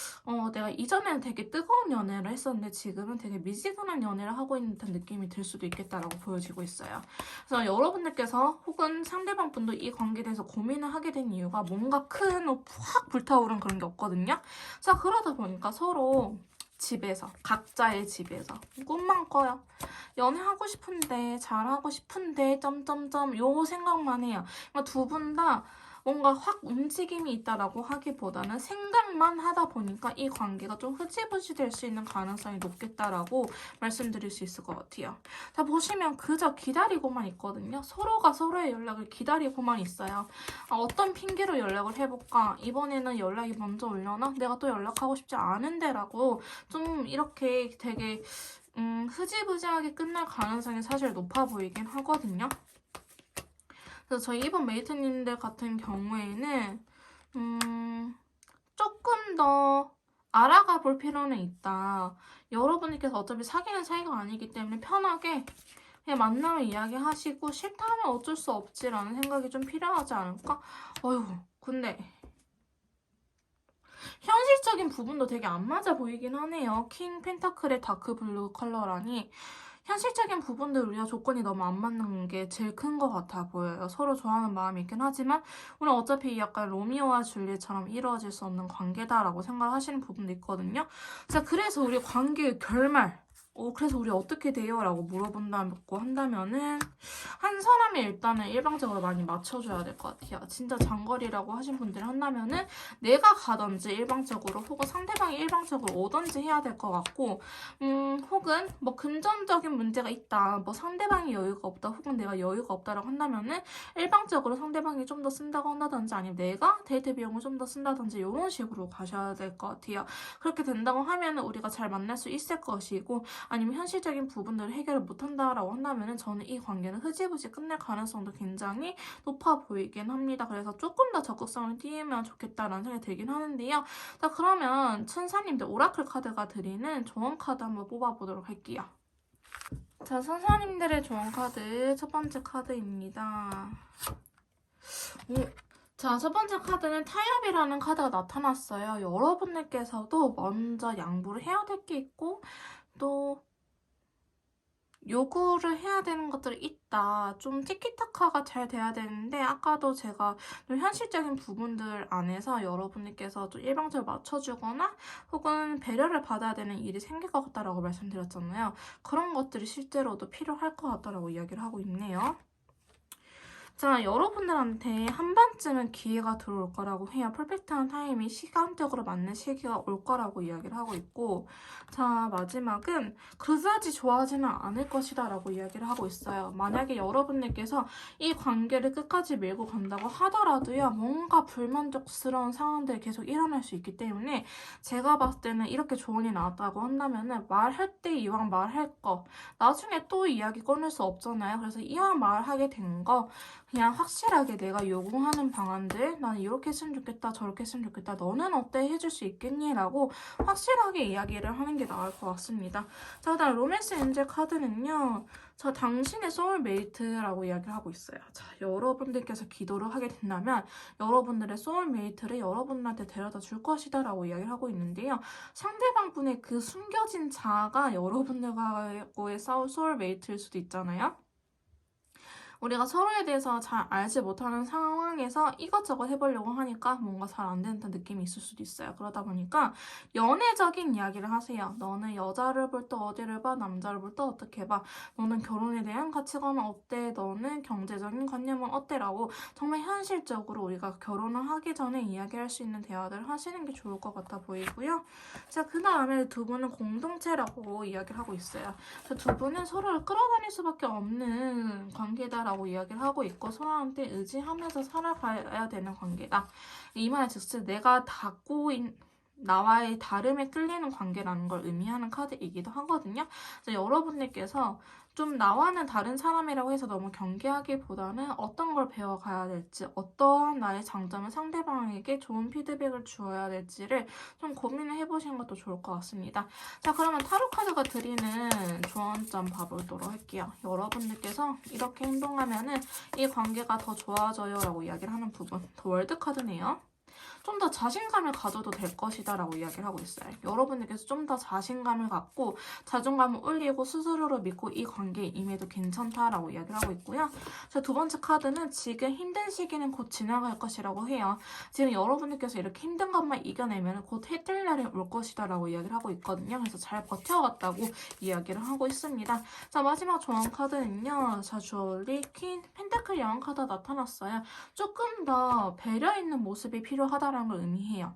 내가 이전에는 되게 뜨거운 연애를 했었는데 지금은 되게 미지근한 연애를 하고 있는 듯한 느낌이 들 수도 있겠다라고 보여지고 있어요. 그래서 여러분들께서 혹은 상대방 분도 이 관계에 대해서 고민을 하게 된 이유가 뭔가 큰 확 불타오른 그런 게 없거든요. 자, 그러다 보니까 서로 집에서 각자의 집에서 꿈만 꿔요. 연애하고 싶은데 잘하고 싶은데 점점점 요 생각만 해요. 그러니까 두 분 다 뭔가 확 움직임이 있다라고 하기보다는 생각만 하다 보니까 이 관계가 좀 흐지부지 될 수 있는 가능성이 높겠다라고 말씀드릴 수 있을 것 같아요. 자, 보시면 그저 기다리고만 있거든요. 서로가 서로의 연락을 기다리고만 있어요. 어떤 핑계로 연락을 해볼까? 이번에는 연락이 먼저 오려나? 내가 또 연락하고 싶지 않은데 라고 좀 이렇게 되게 흐지부지하게 끝날 가능성이 사실 높아 보이긴 하거든요. 그래서 저희 이번 메이트님들 같은 경우에는 조금 더 알아가 볼 필요는 있다. 여러분께서 어차피 사귀는 사이가 아니기 때문에 편하게 그냥 만나면 이야기하시고 싫다면 어쩔 수 없지라는 생각이 좀 필요하지 않을까? 어휴, 근데 현실적인 부분도 되게 안 맞아 보이긴 하네요. 킹 펜타클의 다크 블루 컬러라니 현실적인 부분들 우리가 조건이 너무 안 맞는 게 제일 큰 것 같아 보여요. 서로 좋아하는 마음이 있긴 하지만 우리는 어차피 약간 로미오와 줄리엣처럼 이루어질 수 없는 관계다라고 생각하시는 부분도 있거든요. 자, 그래서 우리 관계의 결말 그래서 우리 어떻게 돼요? 라고 물어본다고 한다면은 한 사람이 일단은 일방적으로 많이 맞춰줘야 될 것 같아요. 진짜 장거리라고 하신 분들이 한다면은 내가 가든지 일방적으로 혹은 상대방이 일방적으로 오든지 해야 될 것 같고 혹은 뭐 금전적인 문제가 있다. 뭐 상대방이 여유가 없다. 혹은 내가 여유가 없다라고 한다면은 일방적으로 상대방이 좀 더 쓴다고 한다든지 아니면 내가 데이트 비용을 좀 더 쓴다든지 이런 식으로 가셔야 될 것 같아요. 그렇게 된다고 하면은 우리가 잘 만날 수 있을 것이고 아니면 현실적인 부분들을 해결을 못한다라고 한다면은 저는 이 관계는 흐지부지 끝낼 가능성도 굉장히 높아 보이긴 합니다. 그래서 조금 더 적극성을 띄우면 좋겠다라는 생각이 들긴 하는데요. 자, 그러면 천사님들 오라클 카드가 드리는 조언 카드 한번 뽑아보도록 할게요. 자, 천사님들의 조언 카드 첫 번째 카드입니다. 자, 첫 번째 카드는 타협이라는 카드가 나타났어요. 여러분들께서도 먼저 양보를 해야 될 게 있고 또 요구를 해야 되는 것들이 있다. 좀 티키타카가 잘 돼야 되는데 아까도 제가 좀 현실적인 부분들 안에서 여러분들께서 좀 일방적으로 맞춰주거나 혹은 배려를 받아야 되는 일이 생길 것 같다라고 말씀드렸잖아요. 그런 것들이 실제로도 필요할 것 같다라고 이야기를 하고 있네요. 자, 여러분들한테 한 번쯤은 기회가 들어올 거라고 해요. 퍼펙트한 타임이 시간적으로 맞는 시기가 올 거라고 이야기를 하고 있고 자, 마지막은 그다지 좋아하지는 않을 것이다 라고 이야기를 하고 있어요. 만약에 여러분들께서 이 관계를 끝까지 밀고 간다고 하더라도요. 뭔가 불만족스러운 상황들이 계속 일어날 수 있기 때문에 제가 봤을 때는 이렇게 조언이 나왔다고 한다면은 말할 때 이왕 말할 거 나중에 또 이야기 꺼낼 수 없잖아요. 그래서 이왕 말하게 된 거 그냥 확실하게 내가 요구하는 방안들 나는 이렇게 했으면 좋겠다 저렇게 했으면 좋겠다 너는 어때 해줄 수 있겠니? 라고 확실하게 이야기를 하는 게 나을 것 같습니다. 자, 그다음 로맨스 엔젤 카드는요. 자, 당신의 소울메이트라고 이야기를 하고 있어요. 자, 여러분들께서 기도를 하게 된다면 여러분들의 소울메이트를 여러분한테 데려다 줄 것이다 라고 이야기를 하고 있는데요. 상대방 분의 그 숨겨진 자아가 여러분들과의 소울메이트일 수도 있잖아요. 우리가 서로에 대해서 잘 알지 못하는 상황에서 이것저것 해보려고 하니까 뭔가 잘 안 되는 느낌이 있을 수도 있어요. 그러다 보니까 연애적인 이야기를 하세요. 너는 여자를 볼 때 어디를 봐? 남자를 볼 때 어떻게 봐? 너는 결혼에 대한 가치관은 어때? 너는 경제적인 관념은 어때? 라고 정말 현실적으로 우리가 결혼을 하기 전에 이야기할 수 있는 대화들을 하시는 게 좋을 것 같아 보이고요. 자, 그 다음에 두 분은 공동체라고 이야기를 하고 있어요. 두 분은 서로를 끌어다닐 수밖에 없는 관계다라고 이야기를 하고 있고 서로한테 의지하면서 살아가야 되는 관계다. 이 말 즉슨 나와의 다름에 끌리는 관계라는 걸 의미하는 카드이기도 하거든요. 그래서 여러분들께서 좀 나와는 다른 사람이라고 해서 너무 경계하기보다는 어떤 걸 배워가야 될지, 어떠한 나의 장점을 상대방에게 좋은 피드백을 주어야 될지를 좀 고민을 해보시는 것도 좋을 것 같습니다. 자, 그러면 타로 카드가 드리는 조언점 봐보도록 할게요. 여러분들께서 이렇게 행동하면은 이 관계가 더 좋아져요 라고 이야기를 하는 부분. 더 월드 카드네요. 좀 더 자신감을 가져도 될 것이다 라고 이야기를 하고 있어요. 여러분들께서 좀 더 자신감을 갖고 자존감을 올리고 스스로를 믿고 이 관계에 임해도 괜찮다라고 이야기를 하고 있고요. 자, 두 번째 카드는 지금 힘든 시기는 곧 지나갈 것이라고 해요. 지금 여러분들께서 이렇게 힘든 것만 이겨내면 곧 해뜰 날이 올 것이다 라고 이야기를 하고 있거든요. 그래서 잘 버텨왔다고 이야기를 하고 있습니다. 자, 마지막 조언 카드는요. 자, 주얼리 퀸 펜타클 여왕 카드가 나타났어요. 조금 더 배려 있는 모습이 필요하다라는 걸 의미해요.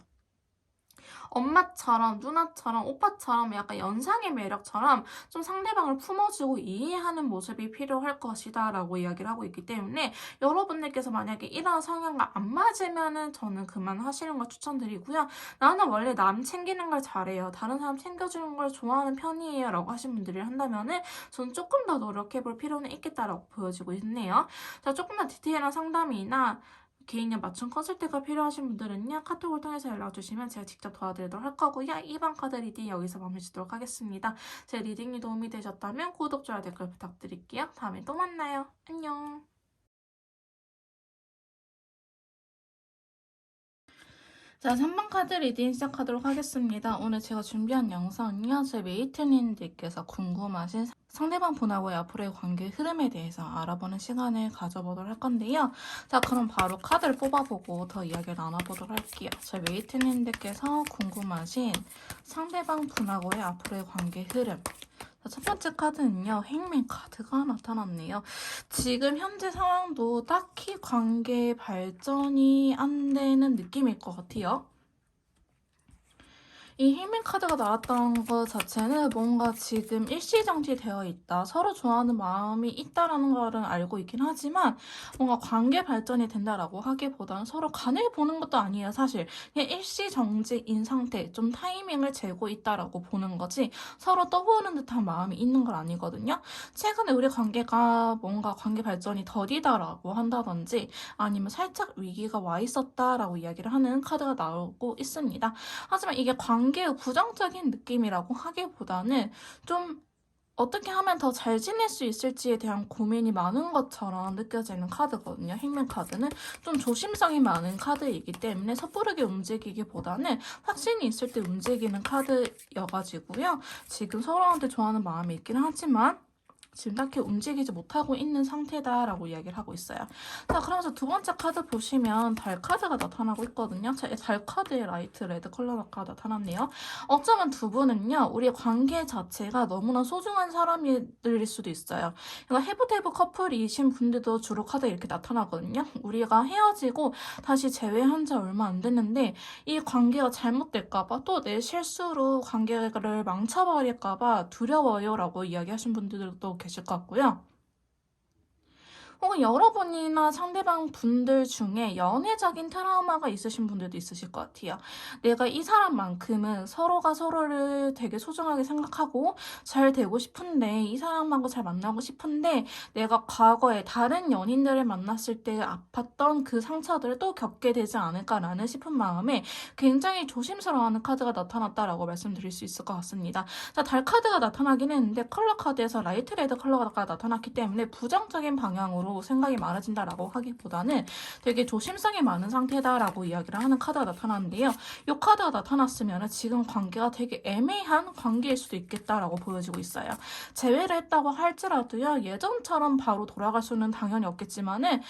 엄마처럼, 누나처럼, 오빠처럼 약간 연상의 매력처럼 좀 상대방을 품어주고 이해하는 모습이 필요할 것이다 라고 이야기를 하고 있기 때문에 여러분들께서 만약에 이런 성향과 안 맞으면은 저는 그만하시는 걸 추천드리고요. 나는 원래 남 챙기는 걸 잘해요. 다른 사람 챙겨주는 걸 좋아하는 편이에요 라고 하신 분들이 한다면은 저는 조금 더 노력해볼 필요는 있겠다라고 보여지고 있네요. 자, 조금 더 디테일한 상담이나 개인의 맞춤 컨설팅가 필요하신 분들은요. 카톡을 통해서 연락주시면 제가 직접 도와드리도록 할 거고요. 2번 카드 리딩 여기서 마무리 짓도록 하겠습니다. 제 리딩이 도움이 되셨다면 구독, 좋아요, 댓글 부탁드릴게요. 다음에 또 만나요. 안녕. 자, 3번 카드 리딩 시작하도록 하겠습니다. 오늘 제가 준비한 영상은요. 제 메이트님들께서 궁금하신 상대방 분하고의 앞으로의 관계 흐름에 대해서 알아보는 시간을 가져보도록 할 건데요. 자, 그럼 바로 카드를 뽑아보고 더 이야기를 나눠보도록 할게요. 제 메이트님들께서 궁금하신 상대방 분하고의 앞으로의 관계 흐름. 자, 첫 번째 카드는요. 행맨 카드가 나타났네요. 지금 현재 상황도 딱히 관계 발전이 안 되는 느낌일 것 같아요. 이 힐링 카드가 나왔다는 것 자체는 뭔가 지금 일시정지 되어 있다. 서로 좋아하는 마음이 있다라는 거는 알고 있긴 하지만 뭔가 관계 발전이 된다라고 하기보다는 서로 간을 보는 것도 아니에요. 사실 그냥 일시정지인 상태, 좀 타이밍을 재고 있다라고 보는 거지 서로 떠보는 듯한 마음이 있는 건 아니거든요. 최근에 우리 관계가 뭔가 관계 발전이 더디다라고 한다든지 아니면 살짝 위기가 와 있었다라고 이야기를 하는 카드가 나오고 있습니다. 하지만 이게 관계의 부정적인 느낌이라고 하기보다는 좀 어떻게 하면 더 잘 지낼 수 있을지에 대한 고민이 많은 것처럼 느껴지는 카드거든요. 행맨 카드는 좀 조심성이 많은 카드이기 때문에 섣부르게 움직이기보다는 확신이 있을 때 움직이는 카드여가지고요. 지금 서로한테 좋아하는 마음이 있긴 하지만 지금 딱히 움직이지 못하고 있는 상태다라고 이야기를 하고 있어요. 자, 그러면서 두 번째 카드 보시면 달 카드가 나타나고 있거든요. 자, 달 카드에 라이트 레드 컬러가 나타났네요. 어쩌면 두 분은요, 우리의 관계 자체가 너무나 소중한 사람들일 수도 있어요. 그러니까 해브데브 커플이신 분들도 주로 카드에 이렇게 나타나거든요. 우리가 헤어지고 다시 재회한 지 얼마 안 됐는데 이 관계가 잘못될까봐 또 내 실수로 관계를 망쳐버릴까봐 두려워요라고 이야기하신 분들도 계실 것 같고요. 혹은 여러분이나 상대방 분들 중에 연애적인 트라우마가 있으신 분들도 있으실 것 같아요. 내가 이 사람만큼은 서로가 서로를 되게 소중하게 생각하고 잘 되고 싶은데 이 사람하고 잘 만나고 싶은데 내가 과거에 다른 연인들을 만났을 때 아팠던 그 상처들을 또 겪게 되지 않을까라는 싶은 마음에 굉장히 조심스러워하는 카드가 나타났다라고 말씀드릴 수 있을 것 같습니다. 자, 달 카드가 나타나긴 했는데 컬러 카드에서 라이트 레드 컬러가 나타났기 때문에 부정적인 방향으로 생각이 많아진다라고 하기보다는 되게 조심성이 많은 상태다라고 이야기를 하는 카드가 나타났는데요. 이 카드가 나타났으면 지금 관계가 되게 애매한 관계일 수도 있겠다라고 보여지고 있어요. 재회를 했다고 할지라도요. 예전처럼 바로 돌아갈 수는 당연히 없겠지만은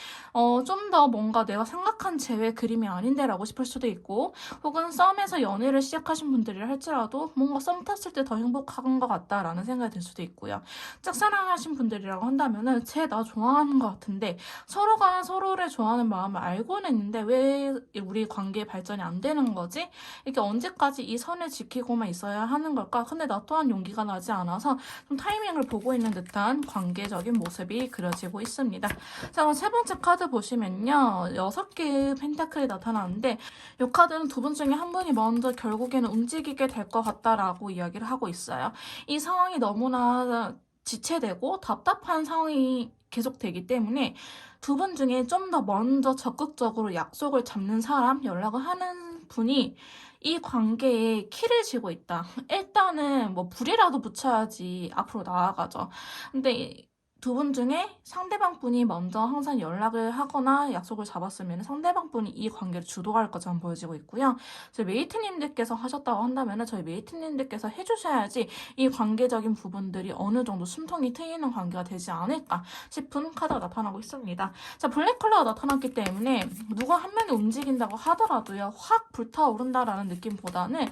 좀 더 뭔가 내가 생각한 재회 그림이 아닌데라고 싶을 수도 있고 혹은 썸에서 연애를 시작하신 분들이 할지라도 뭔가 썸 탔을 때 더 행복한 것 같다라는 생각이 들 수도 있고요. 짝사랑하신 분들이라고 한다면은 쟤 나 좋아하는 것 같은데 서로가 서로를 좋아하는 마음을 알고는 있는데 왜 우리 관계 발전이 안 되는 거지? 이게 언제까지 이 선을 지키고만 있어야 하는 걸까? 근데 나 또한 용기가 나지 않아서 좀 타이밍을 보고 있는 듯한 관계적인 모습이 그려지고 있습니다. 자, 그럼 세 번째 카드 보시면요. 6개의 펜타클이 나타나는데 이 카드는 두 분 중에 한 분이 먼저 결국에는 움직이게 될 것 같다라고 이야기를 하고 있어요. 이 상황이 너무나 지체되고 답답한 상황이 계속되기 때문에 두 분 중에 좀 더 먼저 적극적으로 약속을 잡는 사람, 연락을 하는 분이 이 관계에 키를 쥐고 있다. 일단은 뭐 불이라도 붙여야지 앞으로 나아가죠. 근데 두 분 중에 상대방 분이 먼저 항상 연락을 하거나 약속을 잡았으면 상대방 분이 이 관계를 주도할 것처럼 보여지고 있고요. 저희 메이트님들께서 하셨다고 한다면 저희 메이트님들께서 해주셔야지 이 관계적인 부분들이 어느 정도 숨통이 트이는 관계가 되지 않을까 싶은 카드가 나타나고 있습니다. 자, 블랙 컬러가 나타났기 때문에 누가 한 명이 움직인다고 하더라도요, 확 불타오른다라는 느낌보다는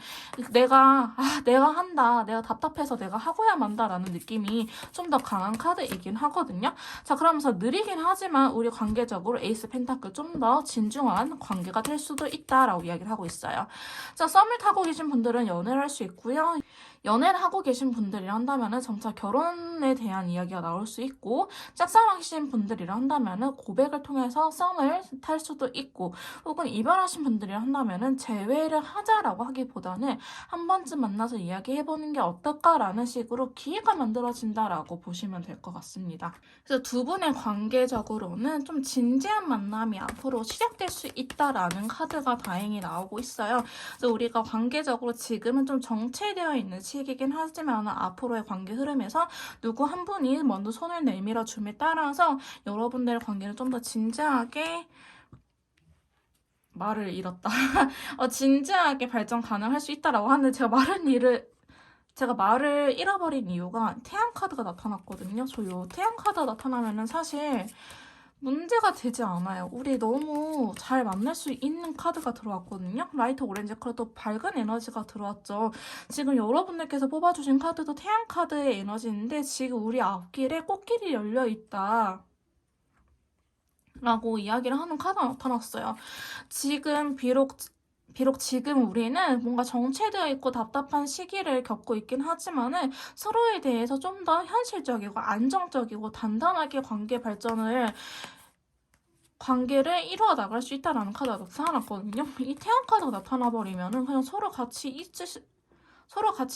내가 한다, 내가 답답해서 내가 하고야 만다라는 느낌이 좀 더 강한 카드이긴 하거든요. 자, 그러면서 느리긴 하지만 우리 관계적으로 에이스 펜타클 좀 더 진중한 관계가 될 수도 있다라고 이야기를 하고 있어요. 자, 썸을 타고 계신 분들은 연애를 할 수 있고요. 연애를 하고 계신 분들이라 한다면 점차 결혼에 대한 이야기가 나올 수 있고, 짝사랑하신 분들이라 한다면 고백을 통해서 썸을 탈 수도 있고, 혹은 이별하신 분들이라 한다면 재회를 하자라고 하기보다는 한 번쯤 만나서 이야기해보는 게 어떨까라는 식으로 기회가 만들어진다라고 보시면 될 것 같습니다. 그래서 두 분의 관계적으로는 좀 진지한 만남이 앞으로 시작될 수 있다라는 카드가 다행히 나오고 있어요. 그래서 우리가 관계적으로 지금은 좀 정체되어 있는 시기긴 하지만 앞으로의 관계 흐름에서 누구 한 분이 먼저 손을 내밀어 줌에 따라서 여러분들의 관계는 좀 더 진지하게 말을 잃었다. 진지하게 발전 가능할 수 있다라고 하는데 제가 말을 잃어버린 이유가 태양 카드가 나타났거든요. 저 요 태양 카드가 나타나면은 사실 문제가 되지 않아요. 우리 너무 잘 만날 수 있는 카드가 들어왔거든요. 라이트 오렌지 컬러도 밝은 에너지가 들어왔죠. 지금 여러분들께서 뽑아주신 카드도 태양 카드의 에너지인데 지금 우리 앞길에 꽃길이 열려있다 라고 이야기를 하는 카드가 나타났어요. 지금 비록 지금 우리는 뭔가 정체되어 있고 답답한 시기를 겪고 있긴 하지만은 서로에 대해서 좀 더 현실적이고 안정적이고 단단하게 관계를 이루어 나갈 수 있다라는 카드가 나타났거든요. 이 태양 카드가 나타나버리면은 그냥 서로 같이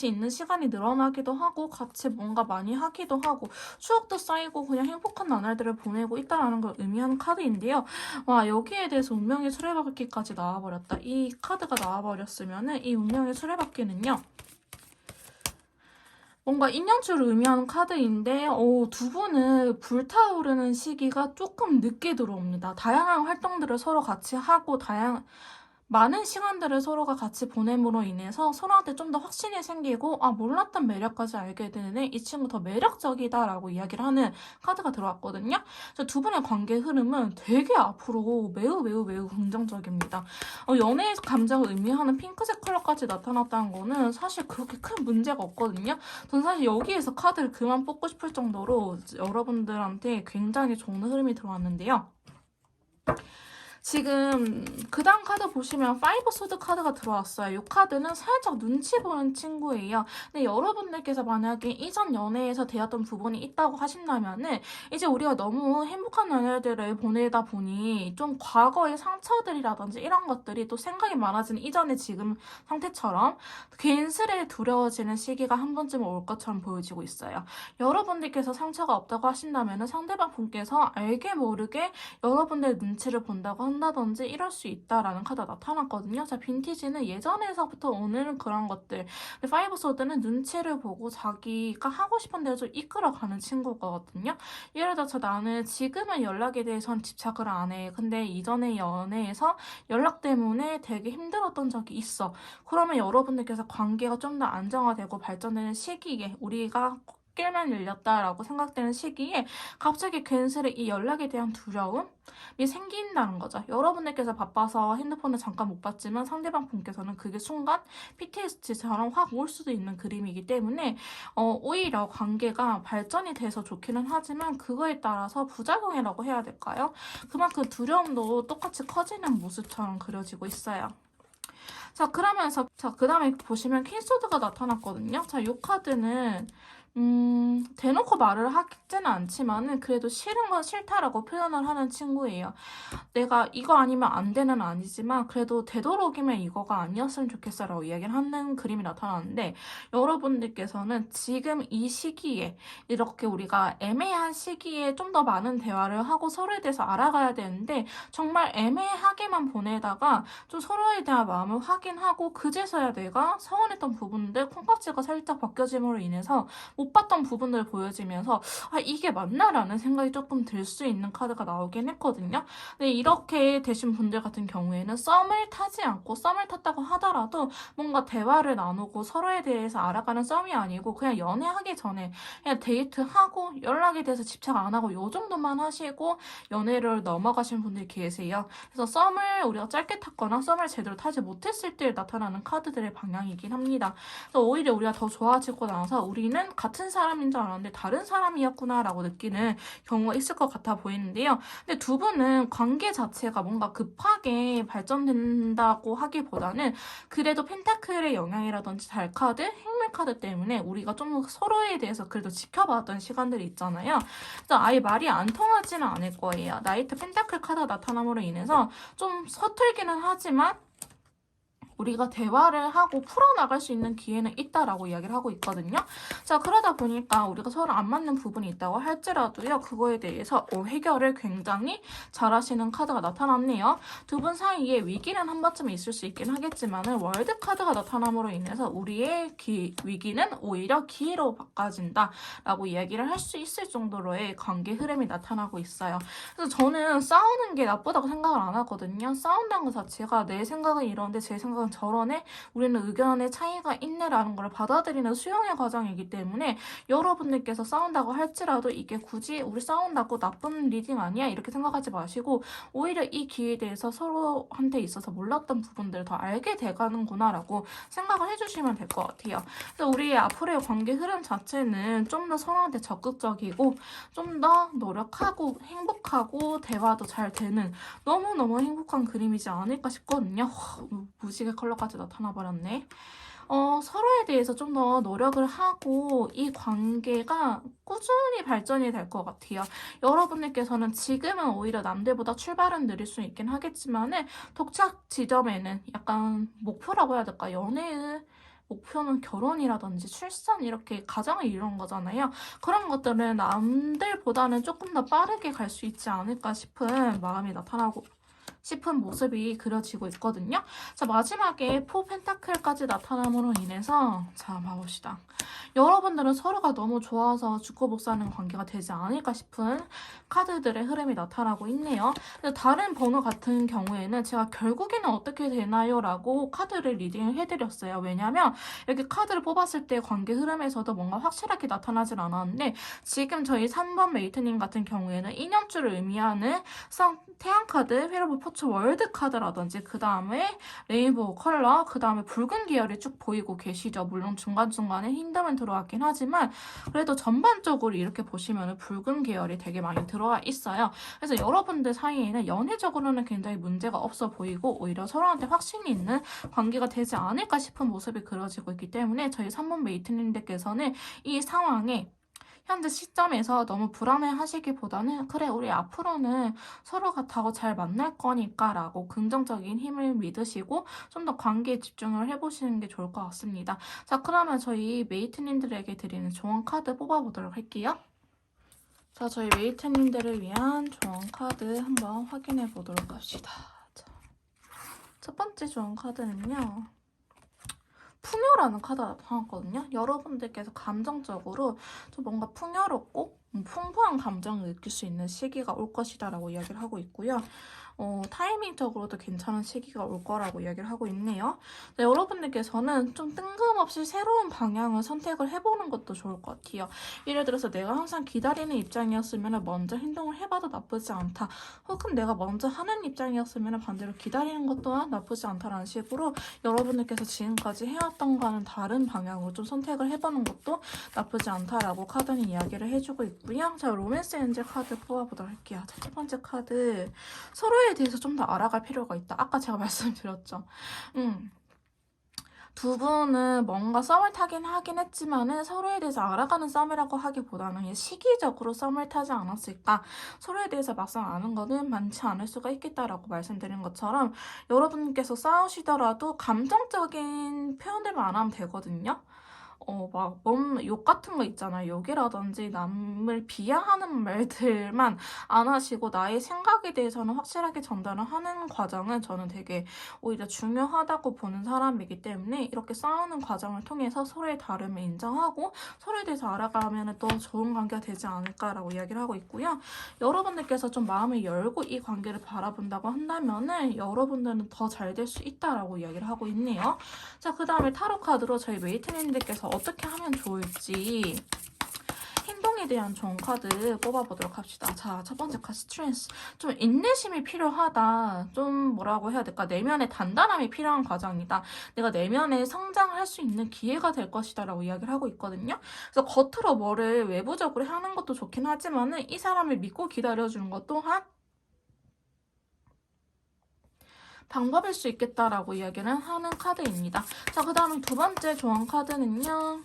있는 시간이 늘어나기도 하고 같이 뭔가 많이 하기도 하고 추억도 쌓이고 그냥 행복한 나날들을 보내고 있다는 걸 의미하는 카드인데요. 와, 여기에 대해서 운명의 수레바퀴까지 나와버렸다. 이 카드가 나와버렸으면은 이 운명의 수레바퀴는요. 뭔가 인연줄을 의미하는 카드인데 두 분은 불타오르는 시기가 조금 늦게 들어옵니다. 다양한 활동들을 서로 같이 하고 많은 시간들을 서로가 같이 보냄으로 인해서 서로한테 좀 더 확신이 생기고 몰랐던 매력까지 알게 되는 이 친구 더 매력적이다라고 이야기를 하는 카드가 들어왔거든요. 두 분의 관계 흐름은 되게 앞으로 매우 매우 매우 긍정적입니다. 연애의 감정을 의미하는 핑크색 컬러까지 나타났다는 거는 사실 그렇게 큰 문제가 없거든요. 전 사실 여기에서 카드를 그만 뽑고 싶을 정도로 여러분들한테 굉장히 좋은 흐름이 들어왔는데요. 지금 그 다음 카드 보시면 파이브 소드 카드가 들어왔어요. 이 카드는 살짝 눈치 보는 친구예요. 근데 여러분들께서 만약에 이전 연애에서 되었던 부분이 있다고 하신다면은 이제 우리가 너무 행복한 연애들을 보내다 보니 좀 과거의 상처들이라든지 이런 것들이 또 생각이 많아지는 이전의 지금 상태처럼 괜스레 두려워지는 시기가 한 번쯤 올 것처럼 보여지고 있어요. 여러분들께서 상처가 없다고 하신다면은 상대방 분께서 알게 모르게 여러분들 눈치를 본다고 한다든지 이럴 수 있다라는 카드가 나타났거든요. 자, 빈티지는 예전에서부터 오는 그런 것들. 근데 파이브 소드는 눈치를 보고 자기가 하고 싶은 대로 좀 이끌어가는 친구거든요. 예를 들어서 나는 지금은 연락에 대해서는 집착을 안 해. 근데 이전의 연애에서 연락 때문에 되게 힘들었던 적이 있어. 그러면 여러분들께서 관계가 좀 더 안정화되고 발전되는 시기에 우리가 꽃길만 열렸다라고 생각되는 시기에 갑자기 괜스레 이 연락에 대한 두려움이 생긴다는 거죠. 여러분들께서 바빠서 핸드폰을 잠깐 못 봤지만 상대방 분께서는 그게 순간 PTSD처럼 확 올 수도 있는 그림이기 때문에 오히려 관계가 발전이 돼서 좋기는 하지만 그거에 따라서 부작용이라고 해야 될까요? 그만큼 두려움도 똑같이 커지는 모습처럼 그려지고 있어요. 자, 그러면서 그 다음에 보시면 퀸소드가 나타났거든요. 자, 이 카드는 대놓고 말을 하지는 않지만은 그래도 싫은 건 싫다라고 표현을 하는 친구예요. 내가 이거 아니면 안 되는 아니지만 그래도 되도록이면 이거가 아니었으면 좋겠어라고 이야기를 하는 그림이 나타나는데 여러분들께서는 지금 이 시기에 이렇게 우리가 애매한 시기에 좀 더 많은 대화를 하고 서로에 대해서 알아가야 되는데 정말 애매하게만 보내다가 좀 서로에 대한 마음을 확인하고 그제서야 내가 서운했던 부분들 콩깍지가 살짝 벗겨짐으로 인해서 못 봤던 부분들을 보여지면서 아 이게 맞나라는 생각이 조금 들 수 있는 카드가 나오긴 했거든요. 근데 이렇게 되신 분들 같은 경우에는 썸을 타지 않고 썸을 탔다고 하더라도 뭔가 대화를 나누고 서로에 대해서 알아가는 썸이 아니고 그냥 연애하기 전에 그냥 데이트하고 연락에 대해서 집착 안 하고 요 정도만 하시고 연애를 넘어가신 분들이 계세요. 그래서 썸을 우리가 짧게 탔거나 썸을 제대로 타지 못했을 때 나타나는 카드들의 방향이긴 합니다. 그래서 오히려 우리가 더 좋아지고 나서 우리는 같은 사람인 줄 알았는데 다른 사람이었구나 라고 느끼는 경우가 있을 것 같아 보이는데요. 근데 두 분은 관계 자체가 뭔가 급하게 발전된다고 하기보다는 그래도 펜타클의 영향이라든지 달카드, 행물 카드 때문에 우리가 좀 서로에 대해서 그래도 지켜봤던 시간들이 있잖아요. 그래서 아예 말이 안 통하지는 않을 거예요. 나이트 펜타클 카드가 나타남으로 인해서 좀 서툴기는 하지만 우리가 대화를 하고 풀어나갈 수 있는 기회는 있다라고 이야기를 하고 있거든요. 자, 그러다 보니까 우리가 서로 안 맞는 부분이 있다고 할지라도요. 그거에 대해서 해결을 굉장히 잘하시는 카드가 나타났네요. 두 분 사이에 위기는 한 번쯤 있을 수 있긴 하겠지만 월드 카드가 나타남으로 인해서 우리의 위기는 오히려 기회로 바꿔진다라고 이야기를 할 수 있을 정도로의 관계 흐름이 나타나고 있어요. 그래서 저는 싸우는 게 나쁘다고 생각을 안 하거든요. 싸운다는 것 자체가 내 생각은 이런데 제 생각은 저러네? 우리는 의견의 차이가 있네라는 걸 받아들이는 수용의 과정이기 때문에 여러분들께서 싸운다고 할지라도 이게 굳이 우리 싸운다고 나쁜 리딩 아니야? 이렇게 생각하지 마시고 오히려 이 기회에 대해서 서로한테 있어서 몰랐던 부분들을 더 알게 돼가는구나 라고 생각을 해주시면 될 것 같아요. 그래서 우리의 앞으로의 관계 흐름 자체는 좀 더 서로한테 적극적이고 좀 더 노력하고 행복하고 대화도 잘 되는 너무너무 행복한 그림이지 않을까 싶거든요. 무지개 컬러까지 나타나 버렸네. 서로에 대해서 좀 더 노력을 하고 이 관계가 꾸준히 발전이 될 것 같아요. 여러분들께서는 지금은 오히려 남들보다 출발은 느릴 수 있긴 하겠지만은 도착 지점에는 약간 목표라고 해야 될까? 연애의 목표는 결혼이라든지 출산 이렇게 가정을 이루는 거잖아요. 그런 것들은 남들보다는 조금 더 빠르게 갈 수 있지 않을까 싶은 마음이 나타나고 싶은 모습이 그려지고 있거든요. 자, 마지막에 포 펜타클까지 나타남으로 인해서 자, 봐봅시다. 여러분들은 서로가 너무 좋아서 죽고 복사하는 관계가 되지 않을까 싶은 카드들의 흐름이 나타나고 있네요. 다른 번호 같은 경우에는 제가 결국에는 어떻게 되나요? 라고 카드를 리딩을 해드렸어요. 왜냐면 여기 카드를 뽑았을 때 관계 흐름에서도 뭔가 확실하게 나타나질 않았는데 지금 저희 3번 메이트님 같은 경우에는 2년주를 의미하는 태양 카드, 휠오브 포츠 월드 카드라든지 그 다음에 레인보우 컬러, 그 다음에 붉은 계열이 쭉 보이고 계시죠. 물론 중간중간에 힌트는 들어왔긴 하지만 그래도 전반적으로 이렇게 보시면 붉은 계열이 되게 많이 들어와 있어요. 그래서 여러분들 사이에는 연애적으로는 굉장히 문제가 없어 보이고 오히려 서로한테 확신이 있는 관계가 되지 않을까 싶은 모습이 그려지고 있기 때문에 저희 3번 메이트님들께서는 이 상황에 현재 시점에서 너무 불안해하시기보다는 그래 우리 앞으로는 서로가 더 잘 만날 거니까 라고 긍정적인 힘을 믿으시고 좀 더 관계에 집중을 해보시는 게 좋을 것 같습니다. 자, 그러면 저희 메이트님들에게 드리는 조언 카드 뽑아보도록 할게요. 자, 저희 메이트님들을 위한 조언 카드 한번 확인해 보도록 합시다. 자, 첫 번째 조언 카드는요. 풍요라는 카드가 나타났거든요. 여러분들께서 감정적으로 좀 뭔가 풍요롭고 풍부한 감정을 느낄 수 있는 시기가 올 것이다 라고 이야기를 하고 있고요. 타이밍적으로도 괜찮은 시기가 올 거라고 이야기를 하고 있네요. 네, 여러분들께서는 좀 뜬금없이 새로운 방향을 선택을 해보는 것도 좋을 것 같아요. 예를 들어서 내가 항상 기다리는 입장이었으면 먼저 행동을 해봐도 나쁘지 않다. 혹은 내가 먼저 하는 입장이었으면 반대로 기다리는 것 또한 나쁘지 않다라는 식으로 여러분들께서 지금까지 해왔던 거와는 다른 방향으로 좀 선택을 해보는 것도 나쁘지 않다라고 카드는 이야기를 해주고 있고요. 자, 로맨스 엔젤 카드 뽑아보도록 할게요. 자, 첫 번째 카드. 서로에 대해서 좀 더 알아갈 필요가 있다. 아까 제가 말씀드렸죠. 두 분은 뭔가 썸을 타긴 하긴 했지만은 서로에 대해서 알아가는 썸이라고 하기보다는 시기적으로 썸을 타지 않았을까. 서로에 대해서 막상 아는 거는 많지 않을 수가 있겠다라고 말씀드린 것처럼 여러분께서 싸우시더라도 감정적인 표현들만 안 하면 되거든요. 욕 같은 거 있잖아요. 욕이라든지 남을 비하하는 말들만 안 하시고 나의 생각에 대해서는 확실하게 전달을 하는 과정은 저는 되게 오히려 중요하다고 보는 사람이기 때문에 이렇게 싸우는 과정을 통해서 서로의 다름을 인정하고 서로에 대해서 알아가면 더 좋은 관계가 되지 않을까라고 이야기를 하고 있고요. 여러분들께서 좀 마음을 열고 이 관계를 바라본다고 한다면은 여러분들은 더 잘 될 수 있다라고 이야기를 하고 있네요. 자, 그 다음에 타로 카드로 저희 메이트님들께서 어떻게 하면 좋을지 행동에 대한 좋은 카드 뽑아보도록 합시다. 자, 첫 번째 카드 스트레스. 좀 인내심이 필요하다. 좀 뭐라고 해야 될까? 내면의 단단함이 필요한 과정이다. 내가 내면에 성장할 수 있는 기회가 될 것이다 라고 이야기를 하고 있거든요. 그래서 겉으로 뭐를 외부적으로 하는 것도 좋긴 하지만은 이 사람을 믿고 기다려주는 것 또한 방법일 수 있겠다라고 이야기를 하는 카드입니다. 자, 그 다음에 두 번째 조언 카드는요.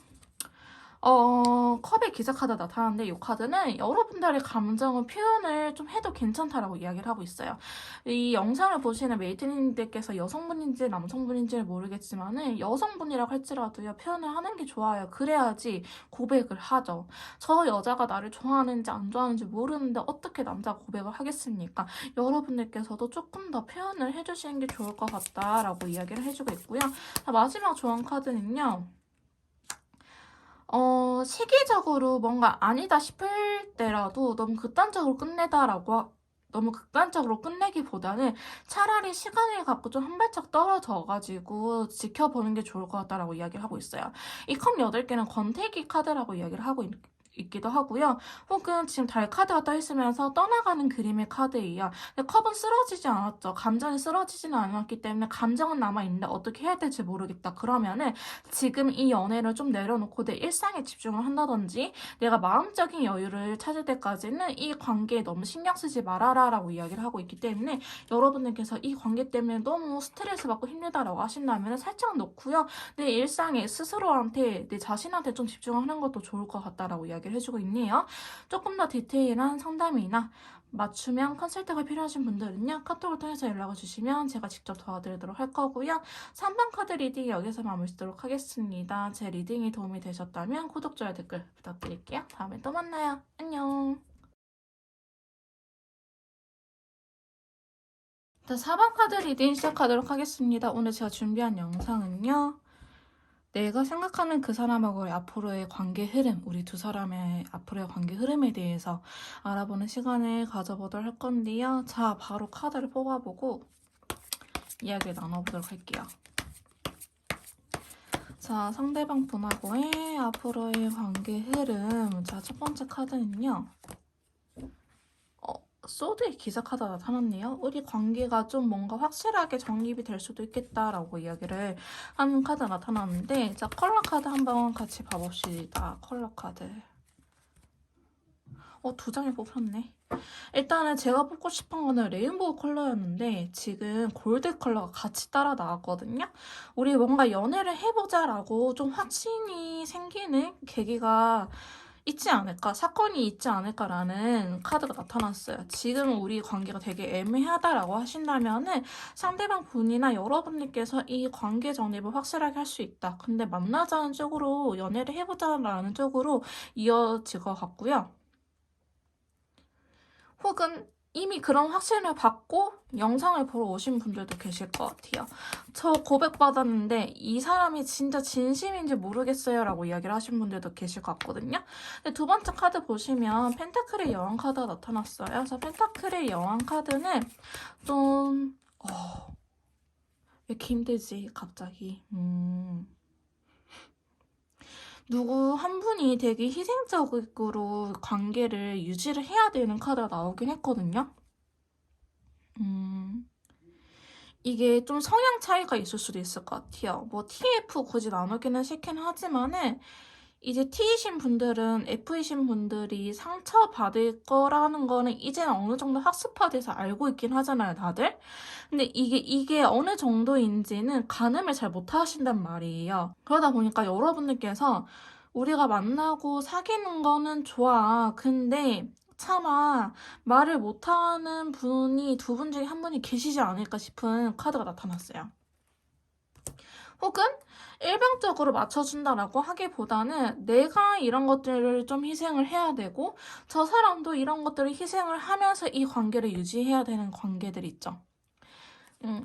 컵의 기사 카드 나타나는데 이 카드는 여러분들의 감정을 표현을 좀 해도 괜찮다라고 이야기를 하고 있어요. 이 영상을 보시는 메이트님들께서 여성분인지 남성분인지를 모르겠지만은 여성분이라고 할지라도요 표현을 하는 게 좋아요. 그래야지 고백을 하죠. 저 여자가 나를 좋아하는지 안 좋아하는지 모르는데 어떻게 남자가 고백을 하겠습니까? 여러분들께서도 조금 더 표현을 해주시는 게 좋을 것 같다라고 이야기를 해주고 있고요. 자, 마지막 조언 카드는요. 시기적으로 뭔가 아니다 싶을 때라도 너무 극단적으로 끝내기보다는 차라리 시간을 갖고 좀 한 발짝 떨어져가지고 지켜보는 게 좋을 것 같다라고 이야기를 하고 있어요. 이 컵 8개는 권태기 카드라고 이야기를 하고 있기도 하고요. 혹은 지금 달 카드가 떠 있으면서 떠나가는 그림의 카드예요. 근데 컵은 쓰러지지 않았죠. 감정이 쓰러지지는 않았기 때문에 감정은 남아있는데 어떻게 해야 될지 모르겠다. 그러면은 지금 이 연애를 좀 내려놓고 내 일상에 집중을 한다든지 내가 마음적인 여유를 찾을 때까지는 이 관계에 너무 신경 쓰지 말아라 라고 이야기를 하고 있기 때문에 여러분들께서 이 관계 때문에 너무 스트레스 받고 힘들다라고 하신다면 살짝 놓고요. 내 일상에 스스로한테 내 자신한테 좀 집중하는 것도 좋을 것 같다라고 이야기를 해주고 있네요. 조금 더 디테일한 상담이나 맞춤형 컨설팅가 필요하신 분들은요. 카톡을 통해서 연락을 주시면 제가 직접 도와드리도록 할 거고요. 3번 카드 리딩 여기서 마무리 짓도록 하겠습니다. 제 리딩이 도움이 되셨다면 구독, 좋아요, 댓글 부탁드릴게요. 다음에 또 만나요. 안녕. 자, 4번 카드 리딩 시작하도록 하겠습니다. 오늘 제가 준비한 영상은요. 내가 생각하는 그 사람하고의 앞으로의 관계 흐름, 우리 두 사람의 앞으로의 관계 흐름에 대해서 알아보는 시간을 가져보도록 할 건데요. 자, 바로 카드를 뽑아보고 이야기를 나눠보도록 할게요. 자, 상대방 분하고의 앞으로의 관계 흐름. 자, 첫 번째 카드는요. 소드의 기사 카드가 나타났네요. 우리 관계가 좀 뭔가 확실하게 정립이 될 수도 있겠다라고 이야기를 하는 카드가 나타났는데, 자, 컬러 카드 한번 같이 봐봅시다. 컬러 카드. 두 장이 뽑혔네. 일단은 제가 뽑고 싶은 거는 레인보우 컬러였는데 지금 골드 컬러가 같이 따라 나왔거든요. 우리 뭔가 연애를 해보자라고 좀 확신이 생기는 계기가 있지 않을까? 사건이 있지 않을까라는 카드가 나타났어요. 지금 우리 관계가 되게 애매하다라고 하신다면은 상대방 분이나 여러분들께서 이 관계 정립을 확실하게 할 수 있다. 근데 만나자는 쪽으로 연애를 해보자라는 쪽으로 이어질 것 같고요. 혹은 이미 그런 확신을 받고 영상을 보러 오신 분들도 계실 것 같아요. 저 고백받았는데 이 사람이 진짜 진심인지 모르겠어요 라고 이야기를 하신 분들도 계실 것 같거든요. 근데 두 번째 카드 보시면 펜타클의 여왕 카드가 나타났어요. 그래서 펜타클의 여왕 카드는 좀... 왜 이렇게 힘들지 갑자기. 누구 한 분이 되게 희생적으로 관계를 유지를 해야 되는 카드가 나오긴 했거든요. 이게 좀 성향 차이가 있을 수도 있을 것 같아요. 뭐 TF 굳이 나누기는 싫긴 하지만은 이제 T이신 분들은 F이신 분들이 상처받을 거라는 거는 이제는 어느 정도 학습화돼서 알고 있긴 하잖아요, 다들. 근데 이게 어느 정도인지는 가늠을 잘 못하신단 말이에요. 그러다 보니까 여러분들께서 우리가 만나고 사귀는 거는 좋아. 근데 차마 말을 못하는 분이 두 분 중에 한 분이 계시지 않을까 싶은 카드가 나타났어요. 혹은 일방적으로 맞춰준다라고 하기보다는 내가 이런 것들을 좀 희생을 해야 되고 저 사람도 이런 것들을 희생을 하면서 이 관계를 유지해야 되는 관계들 있죠.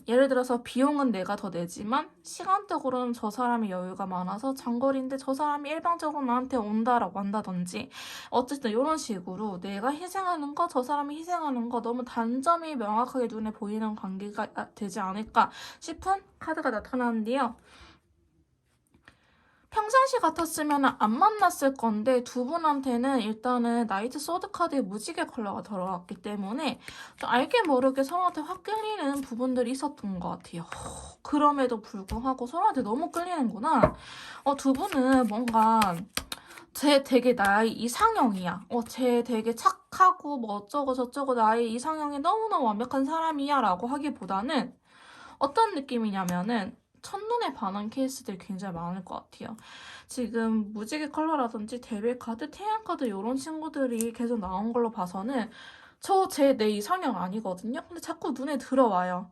예를 들어서 비용은 내가 더 내지만 시간적으로는 저 사람이 여유가 많아서 장거리인데 저 사람이 일방적으로 나한테 온다라고 한다든지 어쨌든 이런 식으로 내가 희생하는 거 저 사람이 희생하는 거 너무 단점이 명확하게 눈에 보이는 관계가 되지 않을까 싶은 카드가 나타나는데요. 평상시 같았으면 안 만났을 건데 두 분한테는 일단은 나이트 소드 카드의 무지개 컬러가 들어왔기 때문에 좀 알게 모르게 서로한테 확 끌리는 부분들이 있었던 것 같아요. 그럼에도 불구하고 서로한테 너무 끌리는구나. 두 분은 뭔가 쟤 되게 나의 이상형이야. 쟤 되게 착하고 뭐 어쩌고 저쩌고 나의 이상형이 너무너무 완벽한 사람이야 라고 하기보다는 어떤 느낌이냐면은 첫눈에 반한 케이스들이 굉장히 많을 것 같아요. 지금 무지개 컬러라든지 데빌 카드, 태양 카드 이런 친구들이 계속 나온 걸로 봐서는 내 이상형 아니거든요. 근데 자꾸 눈에 들어와요.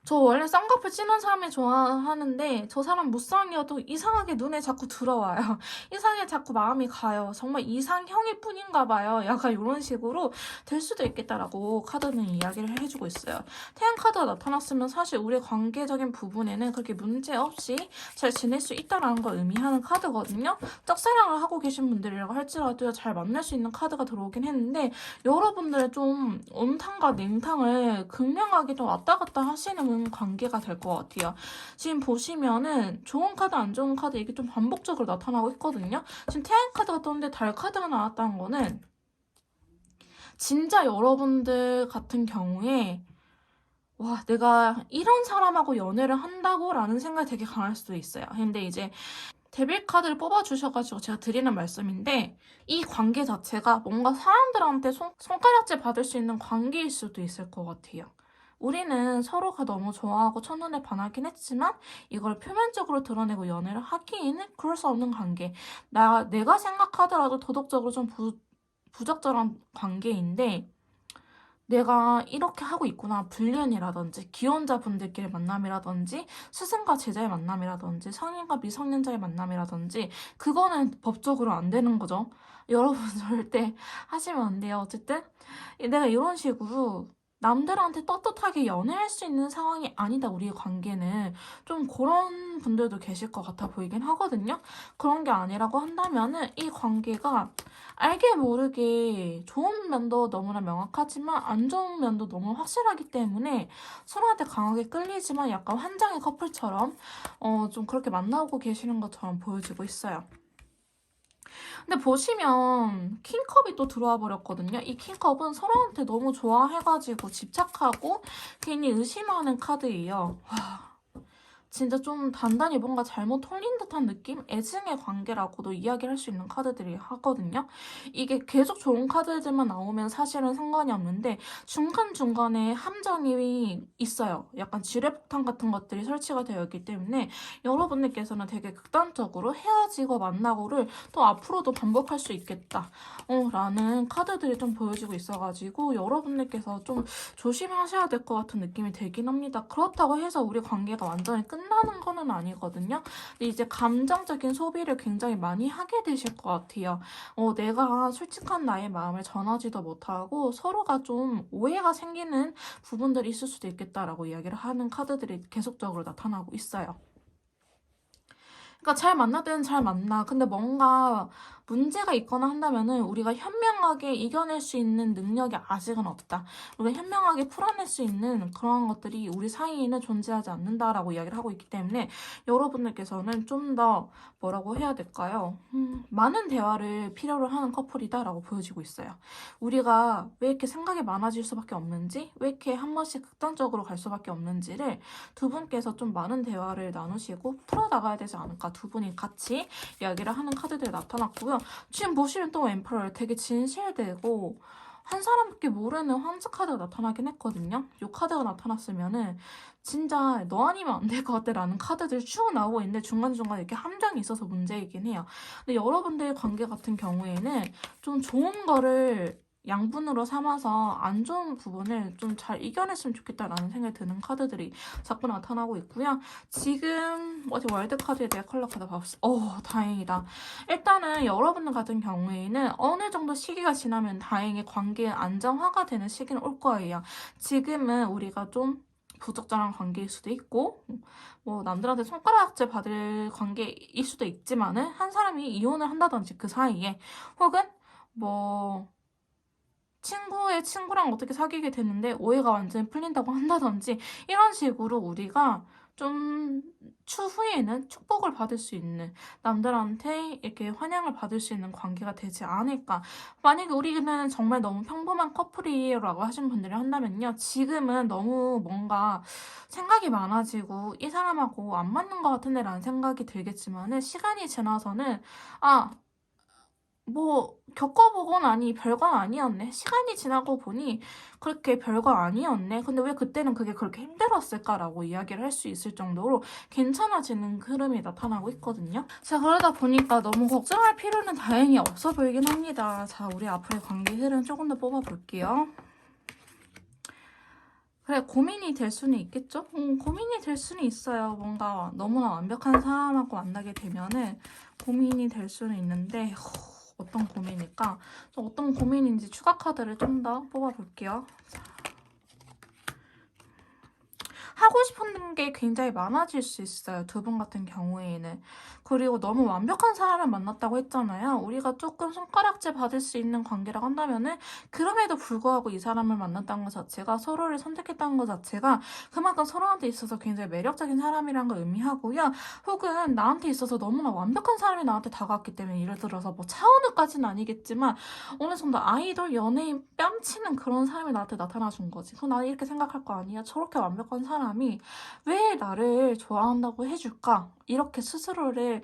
저 원래 쌍꺼풀 진한 사람이 좋아하는데 저 사람 무쌍이어도 이상하게 눈에 자꾸 들어와요. 이상하게 자꾸 마음이 가요. 정말 이상형일 뿐인가 봐요. 약간 이런 식으로 될 수도 있겠다라고 카드는 이야기를 해주고 있어요. 태양 카드가 나타났으면 사실 우리 관계적인 부분에는 그렇게 문제없이 잘 지낼 수 있다는 걸 의미하는 카드거든요. 짝사랑을 하고 계신 분들이라고 할지라도 잘 만날 수 있는 카드가 들어오긴 했는데 여러분들 좀 온탕과 냉탕을 극명하게 좀 왔다 갔다 하시는 관계가 될 것 같아요. 지금 보시면은 좋은 카드, 안 좋은 카드 이게 좀 반복적으로 나타나고 있거든요. 지금 태양 카드가 떴는데 달 카드가 나왔다는 거는 진짜 여러분들 같은 경우에 와, 내가 이런 사람하고 연애를 한다고? 라는 생각이 되게 강할 수도 있어요. 근데 이제 데빌 카드를 뽑아주셔가지고 제가 드리는 말씀인데 이 관계 자체가 뭔가 사람들한테 손가락질 받을 수 있는 관계일 수도 있을 것 같아요. 우리는 서로가 너무 좋아하고 첫눈에 반하긴 했지만 이걸 표면적으로 드러내고 연애를 하기에는 그럴 수 없는 관계. 내가 생각하더라도 도덕적으로 좀 부적절한 관계인데 내가 이렇게 하고 있구나. 불륜이라든지 기혼자분들끼리 만남이라든지 스승과 제자의 만남이라든지 성인과 미성년자의 만남이라든지 그거는 법적으로 안 되는 거죠. 여러분 절대 하시면 안 돼요. 어쨌든 내가 이런 식으로 남들한테 떳떳하게 연애할 수 있는 상황이 아니다. 우리의 관계는 좀 그런 분들도 계실 것 같아 보이긴 하거든요. 그런 게 아니라고 한다면은 이 관계가 알게 모르게 좋은 면도 너무나 명확하지만 안 좋은 면도 너무 확실하기 때문에 서로한테 강하게 끌리지만 약간 환장의 커플처럼 좀 그렇게 만나고 계시는 것처럼 보여지고 있어요. 근데 보시면 킹컵이 또 들어와 버렸거든요. 이 킹컵은 서로한테 너무 좋아해가지고 집착하고 괜히 의심하는 카드예요. 와, 진짜 좀 단단히 뭔가 잘못 털린 듯한 느낌? 애증의 관계라고도 이야기를 할 수 있는 카드들이 하거든요. 이게 계속 좋은 카드들만 나오면 사실은 상관이 없는데 중간중간에 함정이 있어요. 약간 지뢰폭탄 같은 것들이 설치가 되어 있기 때문에 여러분들께서는 되게 극단적으로 헤어지고 만나고를 또 앞으로도 반복할 수 있겠다 라는 카드들이 좀 보여지고 있어가지고 여러분들께서 좀 조심하셔야 될 것 같은 느낌이 들긴 합니다. 그렇다고 해서 우리 관계가 완전히 끝 끝나는 거는 아니거든요. 근데 이제 감정적인 소비를 굉장히 많이 하게 되실 것 같아요. 내가 솔직한 나의 마음을 전하지도 못하고 서로가 좀 오해가 생기는 부분들이 있을 수도 있겠다라고 이야기를 하는 카드들이 계속적으로 나타나고 있어요. 그러니까 잘 만날 때는 잘 만나. 근데 뭔가 문제가 있거나 한다면은 우리가 현명하게 이겨낼 수 있는 능력이 아직은 없다. 우리가 현명하게 풀어낼 수 있는 그런 것들이 우리 사이에는 존재하지 않는다라고 이야기를 하고 있기 때문에 여러분들께서는 좀 더 뭐라고 해야 될까요? 많은 대화를 필요로 하는 커플이다라고 보여지고 있어요. 우리가 왜 이렇게 생각이 많아질 수밖에 없는지, 왜 이렇게 한 번씩 극단적으로 갈 수밖에 없는지를 두 분께서 좀 많은 대화를 나누시고 풀어나가야 되지 않을까. 두 분이 같이 이야기를 하는 카드들이 나타났고요. 지금 보시면 또 엠퍼럴 되게 진실되고 한 사람밖에 모르는 환즈 카드가 나타나긴 했거든요. 이 카드가 나타났으면은 진짜 너 아니면 안 될 것 같아 라는 카드들이 쭉 나오고 있는데 중간중간에 이렇게 함정이 있어서 문제이긴 해요. 근데 여러분들의 관계 같은 경우에는 좀 좋은 거를 양분으로 삼아서 안 좋은 부분을 좀 잘 이겨냈으면 좋겠다라는 생각이 드는 카드들이 자꾸 나타나고 있고요. 지금 어디 월드카드에 대해 컬러 카드 봐봤어. 다행이다. 일단은 여러분들 같은 경우에는 어느 정도 시기가 지나면 다행히 관계 안정화가 되는 시기는 올 거예요. 지금은 우리가 좀 부적절한 관계일 수도 있고 뭐 남들한테 손가락질 받을 관계일 수도 있지만은 한 사람이 이혼을 한다든지 그 사이에 혹은 뭐 친구의 친구랑 어떻게 사귀게 됐는데 오해가 완전히 풀린다고 한다든지 이런 식으로 우리가 좀 추후에는 축복을 받을 수 있는 남들한테 이렇게 환영을 받을 수 있는 관계가 되지 않을까. 만약에 우리는 정말 너무 평범한 커플이라고 하시는 분들이 한다면요. 지금은 너무 뭔가 생각이 많아지고 이 사람하고 안 맞는 것 같은데 라는 생각이 들겠지만은 시간이 지나서는 뭐 겪어보고 나니 별건 아니었네. 시간이 지나고 보니 그렇게 별거 아니었네. 근데 왜 그때는 그게 그렇게 힘들었을까라고 이야기를 할 수 있을 정도로 괜찮아지는 흐름이 나타나고 있거든요. 자, 그러다 보니까 너무 걱정할 필요는 다행히 없어 보이긴 합니다. 자, 우리 앞으로의 관계 흐름 조금 더 뽑아볼게요. 그래, 고민이 될 수는 있겠죠? 고민이 될 수는 있어요. 뭔가 너무나 완벽한 사람하고 만나게 되면은 고민이 될 수는 있는데 어떤 고민일까? 어떤 고민인지 추가 카드를 좀 더 뽑아볼게요. 하고 싶은 게 굉장히 많아질 수 있어요. 두 분 같은 경우에는. 그리고 너무 완벽한 사람을 만났다고 했잖아요. 우리가 조금 손가락질 받을 수 있는 관계라고 한다면은 그럼에도 불구하고 이 사람을 만났다는 것 자체가 서로를 선택했다는 것 자체가 그만큼 서로한테 있어서 굉장히 매력적인 사람이라는 걸 의미하고요. 혹은 나한테 있어서 너무나 완벽한 사람이 나한테 다가왔기 때문에 예를 들어서 뭐 차은우까지는 아니겠지만 어느 정도 아이돌, 연예인 뺨치는 그런 사람이 나한테 나타나준 거지. 그럼 나는 이렇게 생각할 거 아니야? 저렇게 완벽한 사람이 왜 나를 좋아한다고 해줄까? 이렇게 스스로를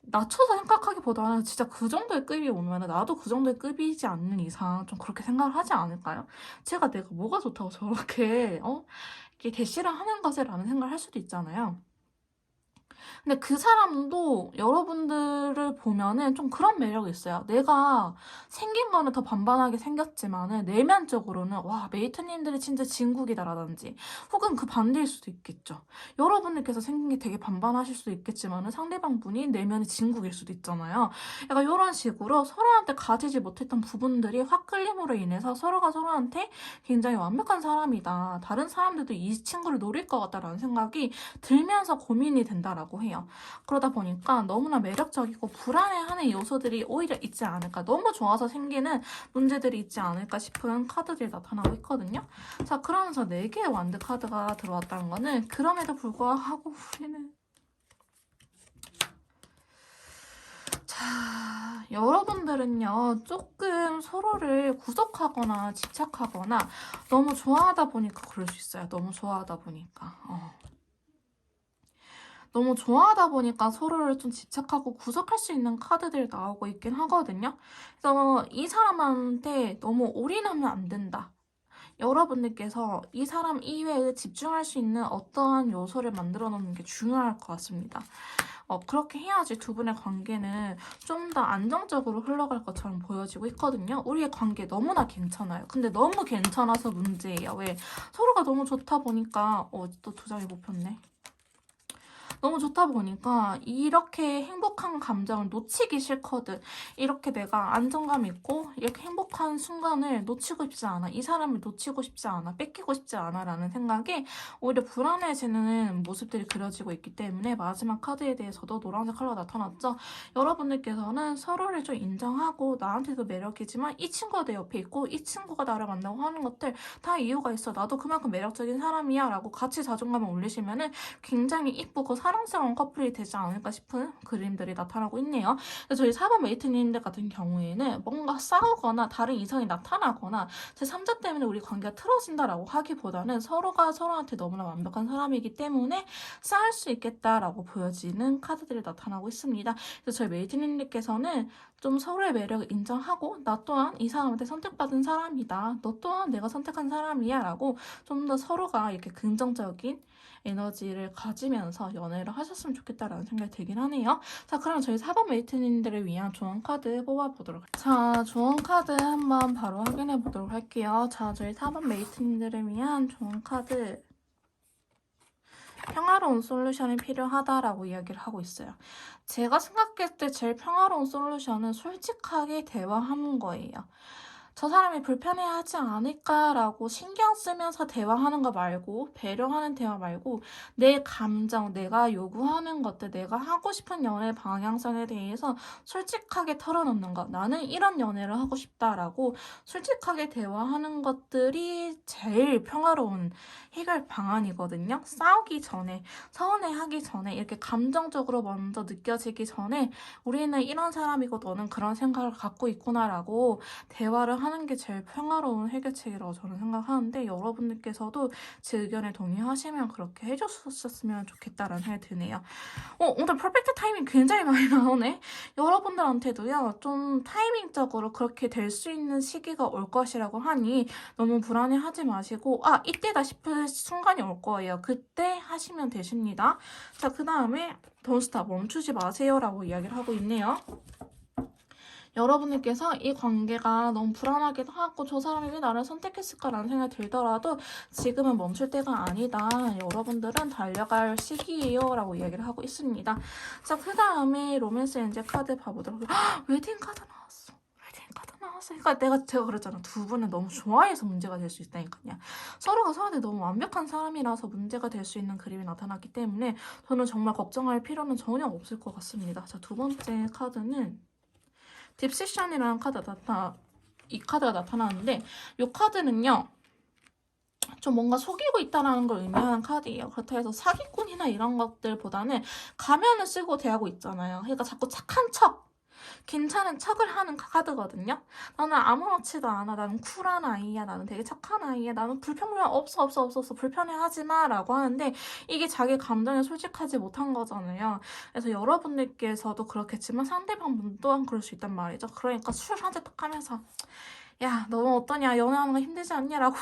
낮춰서 생각하기보다는 진짜 그 정도의 급이 오면 나도 그 정도의 급이지 않는 이상 좀 그렇게 생각을 하지 않을까요? 내가 뭐가 좋다고 저렇게 이렇게 대시를 하는 것에 라는 생각을 할 수도 있잖아요. 근데 그 사람도 여러분들을 보면은 좀 그런 매력이 있어요. 내가 생긴 거는 더 반반하게 생겼지만은 내면적으로는 와, 메이트님들이 진짜 진국이다라든지 혹은 그 반대일 수도 있겠죠. 여러분들께서 생긴 게 되게 반반하실 수도 있겠지만은 상대방 분이 내면이 진국일 수도 있잖아요. 약간 이런 식으로 서로한테 가지지 못했던 부분들이 확 끌림으로 인해서 서로가 서로한테 굉장히 완벽한 사람이다. 다른 사람들도 이 친구를 노릴 것 같다라는 생각이 들면서 고민이 된다라고 해요. 그러다 보니까 너무나 매력적이고 불안해하는 요소들이 오히려 있지 않을까. 너무 좋아서 생기는 문제들이 있지 않을까 싶은 카드들이 나타나고 있거든요. 자, 그러면서 4개의 완드 카드가 들어왔다는 거는 그럼에도 불구하고 우리는 자, 여러분들은요, 조금 서로를 구속하거나 집착하거나 너무 좋아하다 보니까 그럴 수 있어요. 너무 좋아하다 보니까. 너무 좋아하다 보니까 서로를 좀 집착하고 구속할 수 있는 카드들이 나오고 있긴 하거든요. 그래서 이 사람한테 너무 올인하면 안 된다. 여러분들께서 이 사람 이외에 집중할 수 있는 어떠한 요소를 만들어 놓는 게 중요할 것 같습니다. 그렇게 해야지 두 분의 관계는 좀 더 안정적으로 흘러갈 것처럼 보여지고 있거든요. 우리의 관계 너무나 괜찮아요. 근데 너무 괜찮아서 문제예요. 왜? 서로가 너무 좋다 보니까 또 두 장이 못 폈네. 너무 좋다 보니까 이렇게 행복한 감정을 놓치기 싫거든. 이렇게 내가 안정감 있고 이렇게 행복한 순간을 놓치고 싶지 않아. 이 사람을 놓치고 싶지 않아. 뺏기고 싶지 않아 라는 생각에 오히려 불안해지는 모습들이 그려지고 있기 때문에 마지막 카드에 대해서도 노란색 컬러가 나타났죠. 여러분들께서는 서로를 좀 인정하고 나한테도 매력이지만 이 친구가 내 옆에 있고 이 친구가 나를 만나고 하는 것들 다 이유가 있어. 나도 그만큼 매력적인 사람이야 라고 같이 자존감을 올리시면은 굉장히 이쁘고 사랑스러운 커플이 되지 않을까 싶은 그림들이 나타나고 있네요. 저희 4번 메이트님들 같은 경우에는 뭔가 싸우거나 다른 이성이 나타나거나 제3자 때문에 우리 관계가 틀어진다라고 하기보다는 서로가 서로한테 너무나 완벽한 사람이기 때문에 싸울 수 있겠다라고 보여지는 카드들이 나타나고 있습니다. 그래서 저희 메이트님들께서는 좀 서로의 매력을 인정하고 나 또한 이 사람한테 선택받은 사람이다. 너 또한 내가 선택한 사람이야 라고 좀 더 서로가 이렇게 긍정적인 에너지를 가지면서 연애를 하셨으면 좋겠다라는 생각이 들긴 하네요. 자, 그럼 저희 4번 메이트님들을 위한 조언 카드 뽑아보도록 할게요. 자, 조언 카드 한번 바로 확인해 보도록 할게요. 자, 저희 4번 메이트님들을 위한 조언 카드. 평화로운 솔루션이 필요하다라고 이야기를 하고 있어요. 제가 생각했을 때 제일 평화로운 솔루션은 솔직하게 대화하는 거예요. 저 사람이 불편해하지 않을까라고 신경 쓰면서 대화하는 거 말고 배려하는 대화 말고 내 감정, 내가 요구하는 것들, 내가 하고 싶은 연애 방향성에 대해서 솔직하게 털어놓는 것. 나는 이런 연애를 하고 싶다라고 솔직하게 대화하는 것들이 제일 평화로운 해결 방안이거든요. 싸우기 전에, 서운해하기 전에 이렇게 감정적으로 먼저 느껴지기 전에 우리는 이런 사람이고 너는 그런 생각을 갖고 있구나라고 대화를 하는 게 제일 평화로운 해결책이라고 저는 생각하는데 여러분들께서도 제 의견에 동의하시면 그렇게 해주셨으면 좋겠다라는 생각이 드네요. 오늘 퍼펙트 타이밍 굉장히 많이 나오네. 여러분들한테도요, 좀 타이밍적으로 그렇게 될 수 있는 시기가 올 것이라고 하니 너무 불안해하지 마시고 이때다 싶을 순간이 올 거예요. 그때 하시면 되십니다. 자, 그 다음에 돈스타 멈추지 마세요라고 이야기를 하고 있네요. 여러분들께서 이 관계가 너무 불안하기도 하고 저 사람이 왜 나를 선택했을까라는 생각이 들더라도 지금은 멈출 때가 아니다. 여러분들은 달려갈 시기예요 라고 이야기를 하고 있습니다. 자, 그 다음에 로맨스 엔젤 카드 봐보도록 웨딩 카드 나왔어. 웨딩 카드 나왔어. 그러니까 제가 그랬잖아. 두 분은 너무 좋아해서 문제가 될 수 있다니까요. 서로가 서로한테 너무 완벽한 사람이라서 문제가 될 수 있는 그림이 나타났기 때문에 저는 정말 걱정할 필요는 전혀 없을 것 같습니다. 자, 두 번째 카드는 딥세션이라는 이 카드가 나타나는데 이 카드는요. 좀 뭔가 속이고 있다는 걸 의미하는 카드예요. 그렇다고 해서 사기꾼이나 이런 것들보다는 가면을 쓰고 대하고 있잖아요. 그러니까 자꾸 착한 척, 괜찮은 척을 하는 카드거든요. 나는 아무렇지도 않아. 나는 쿨한 아이야. 나는 되게 착한 아이야. 나는 불평불만 없어. 불편해하지 마. 라고 하는데 이게 자기 감정에 솔직하지 못한 거잖아요. 그래서 여러분들께서도 그렇겠지만 상대방 분 또한 그럴 수 있단 말이죠. 그러니까 술 한 잔 딱 하면서 야, 너 어떠냐? 연애하는 거 힘들지 않냐? 라고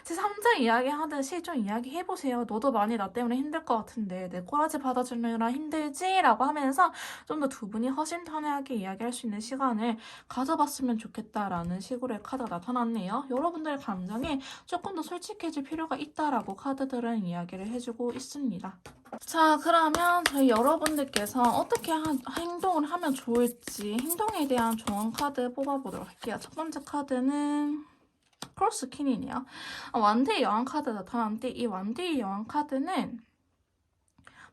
제3자 이야기하듯이 좀 이야기해보세요. 너도 많이 나 때문에 힘들 것 같은데 내 꼬라지 받아주느라 힘들지? 라고 하면서 좀 더 두 분이 허심탄회하게 이야기할 수 있는 시간을 가져봤으면 좋겠다라는 식으로의 카드가 나타났네요. 여러분들의 감정에 조금 더 솔직해질 필요가 있다라고 카드들은 이야기를 해주고 있습니다. 자, 그러면 저희 여러분들께서 어떻게 행동을 하면 좋을지 행동에 대한 조언 카드 뽑아보도록 할게요. 첫 번째 카드는 크로스 퀸이네요. 완대의 여왕 카드 나타났는데 이 완대의 여왕 카드는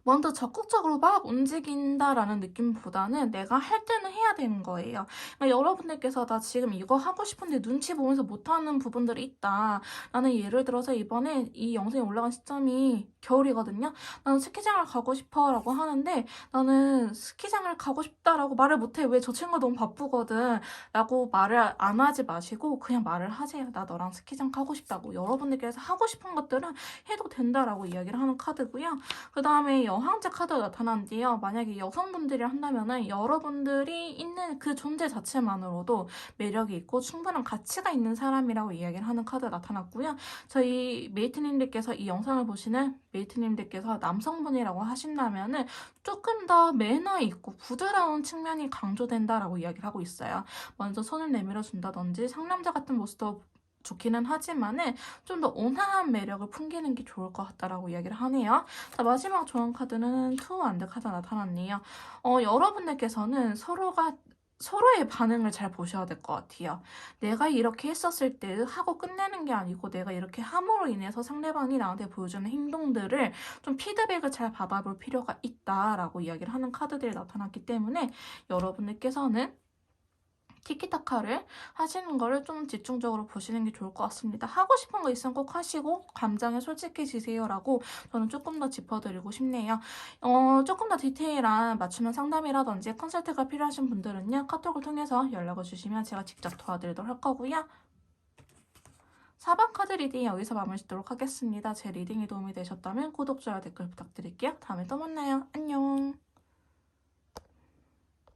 먼저 적극적으로 막 움직인다라는 느낌보다는 내가 할 때는 해야 되는 거예요. 그러니까 여러분들께서 나 지금 이거 하고 싶은데 눈치 보면서 못하는 부분들이 있다. 나는 예를 들어서 이번에 이 영상이 올라간 시점이 겨울이거든요. 나는 스키장을 가고 싶어 라고 하는데 나는 스키장을 가고 싶다라고 말을 못해. 왜 저 친구가 너무 바쁘거든 라고 말을 안 하지 마시고 그냥 말을 하세요. 나 너랑 스키장 가고 싶다고. 여러분들께서 하고 싶은 것들은 해도 된다라고 이야기를 하는 카드고요. 그 다음에 여왕제 카드가 나타났는데요. 만약에 여성분들이 한다면은 여러분들이 있는 그 존재 자체만으로도 매력이 있고 충분한 가치가 있는 사람이라고 이야기를 하는 카드가 나타났고요. 저희 메이트님들께서 이 영상을 보시는 메이트님들께서 남성분이라고 하신다면은 조금 더 매너 있고 부드러운 측면이 강조된다라고 이야기를 하고 있어요. 먼저 손을 내밀어 준다든지 상남자 같은 모습도 좋기는 하지만은 좀 더 온화한 매력을 풍기는 게 좋을 것 같다라고 이야기를 하네요. 자, 마지막 조언 카드는 투 안드 카드 나타났네요. 여러분들께서는 서로의 반응을 잘 보셔야 될 것 같아요. 내가 이렇게 했었을 때 하고 끝내는 게 아니고 내가 이렇게 함으로 인해서 상대방이 나한테 보여주는 행동들을 좀 피드백을 잘 받아볼 필요가 있다라고 이야기를 하는 카드들이 나타났기 때문에 여러분들께서는 티키타카를 하시는 거를 좀 집중적으로 보시는 게 좋을 것 같습니다. 하고 싶은 거 있으면 꼭 하시고 감정에 솔직해지세요라고 저는 조금 더 짚어드리고 싶네요. 조금 더 디테일한 맞춤형 상담이라든지 컨설트가 필요하신 분들은요. 카톡을 통해서 연락을 주시면 제가 직접 도와드리도록 할 거고요. 4번 카드 리딩 여기서 마무리 짓도록 하겠습니다. 제 리딩이 도움이 되셨다면 구독, 좋아요, 댓글 부탁드릴게요. 다음에 또 만나요. 안녕.